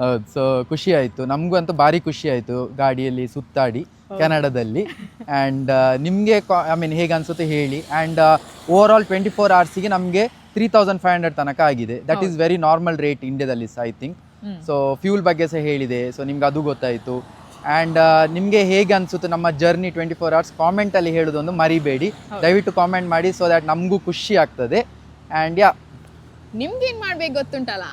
ಹೌದು. ಸೊ ಖುಷಿ ಆಯಿತು, ನಮಗೂ ಅಂತೂ ಭಾರಿ ಖುಷಿ ಆಯಿತು ಗಾಡಿಯಲ್ಲಿ ಸುತ್ತಾಡಿ ಕೆನಡಾದಲ್ಲಿ. ಆ್ಯಂಡ್ ನಿಮಗೆ ಐ ಮೀನ್ ಹೇಗೆ ಅನಿಸುತ್ತೆ ಹೇಳಿ. ಆ್ಯಂಡ್ ಓವರ್ ಆಲ್ 24 hours-ಗೆ ನಮಗೆ 3500 ತನಕ ಆಗಿದೆ. That is very normal rate ಇಂಡಿಯಾದಲ್ಲಿ ಸಹ ಐ ಥಿಂಕ್. ಸೊ ಫ್ಯೂಲ್ ಬಗ್ಗೆ ಸಹ ಹೇಳಿದೆ, ಸೊ ನಿಮ್ಗೆ ಅದು ಗೊತ್ತಾಯಿತು. ಆ್ಯಂಡ್ ನಿಮಗೆ ಹೇಗೆ ಅನಿಸುತ್ತೆ ನಮ್ಮ ಜರ್ನಿ 24 hours ಕಾಮೆಂಟಲ್ಲಿ ಹೇಳೋದೊಂದು ಮರಿಬೇಡಿ, ದಯವಿಟ್ಟು ಕಾಮೆಂಟ್ ಮಾಡಿ, ಸೊ ದ್ಯಾಟ್ ನಮಗೂ ಖುಷಿ ಆಗ್ತದೆ. ಆ್ಯಂಡ್ ನಿಮ್ಗೇನು ಮಾಡ್ಬೇಕು ಗೊತ್ತುಂಟಲ್ಲ,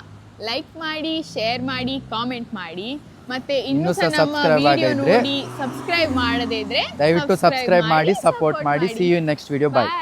ಲೈಕ್ ಮಾಡಿ, ಶೇರ್ ಮಾಡಿ, ಕಾಮೆಂಟ್ ಮಾಡಿ, ಮತ್ತೆ ಇನ್ನೂ ಸಹ ನಮ್ಮ ವಿಡಿಯೋ ನೋಡಿ ಸಬ್ಸ್ಕ್ರೈಬ್ ಮಾಡದೇ ಇದ್ರೆ ದಯವಿಟ್ಟು ಸಬ್ಸ್ಕ್ರೈಬ್ ಮಾಡಿ, ಸಪೋರ್ಟ್ ಮಾಡಿ. See you in next video. Bye.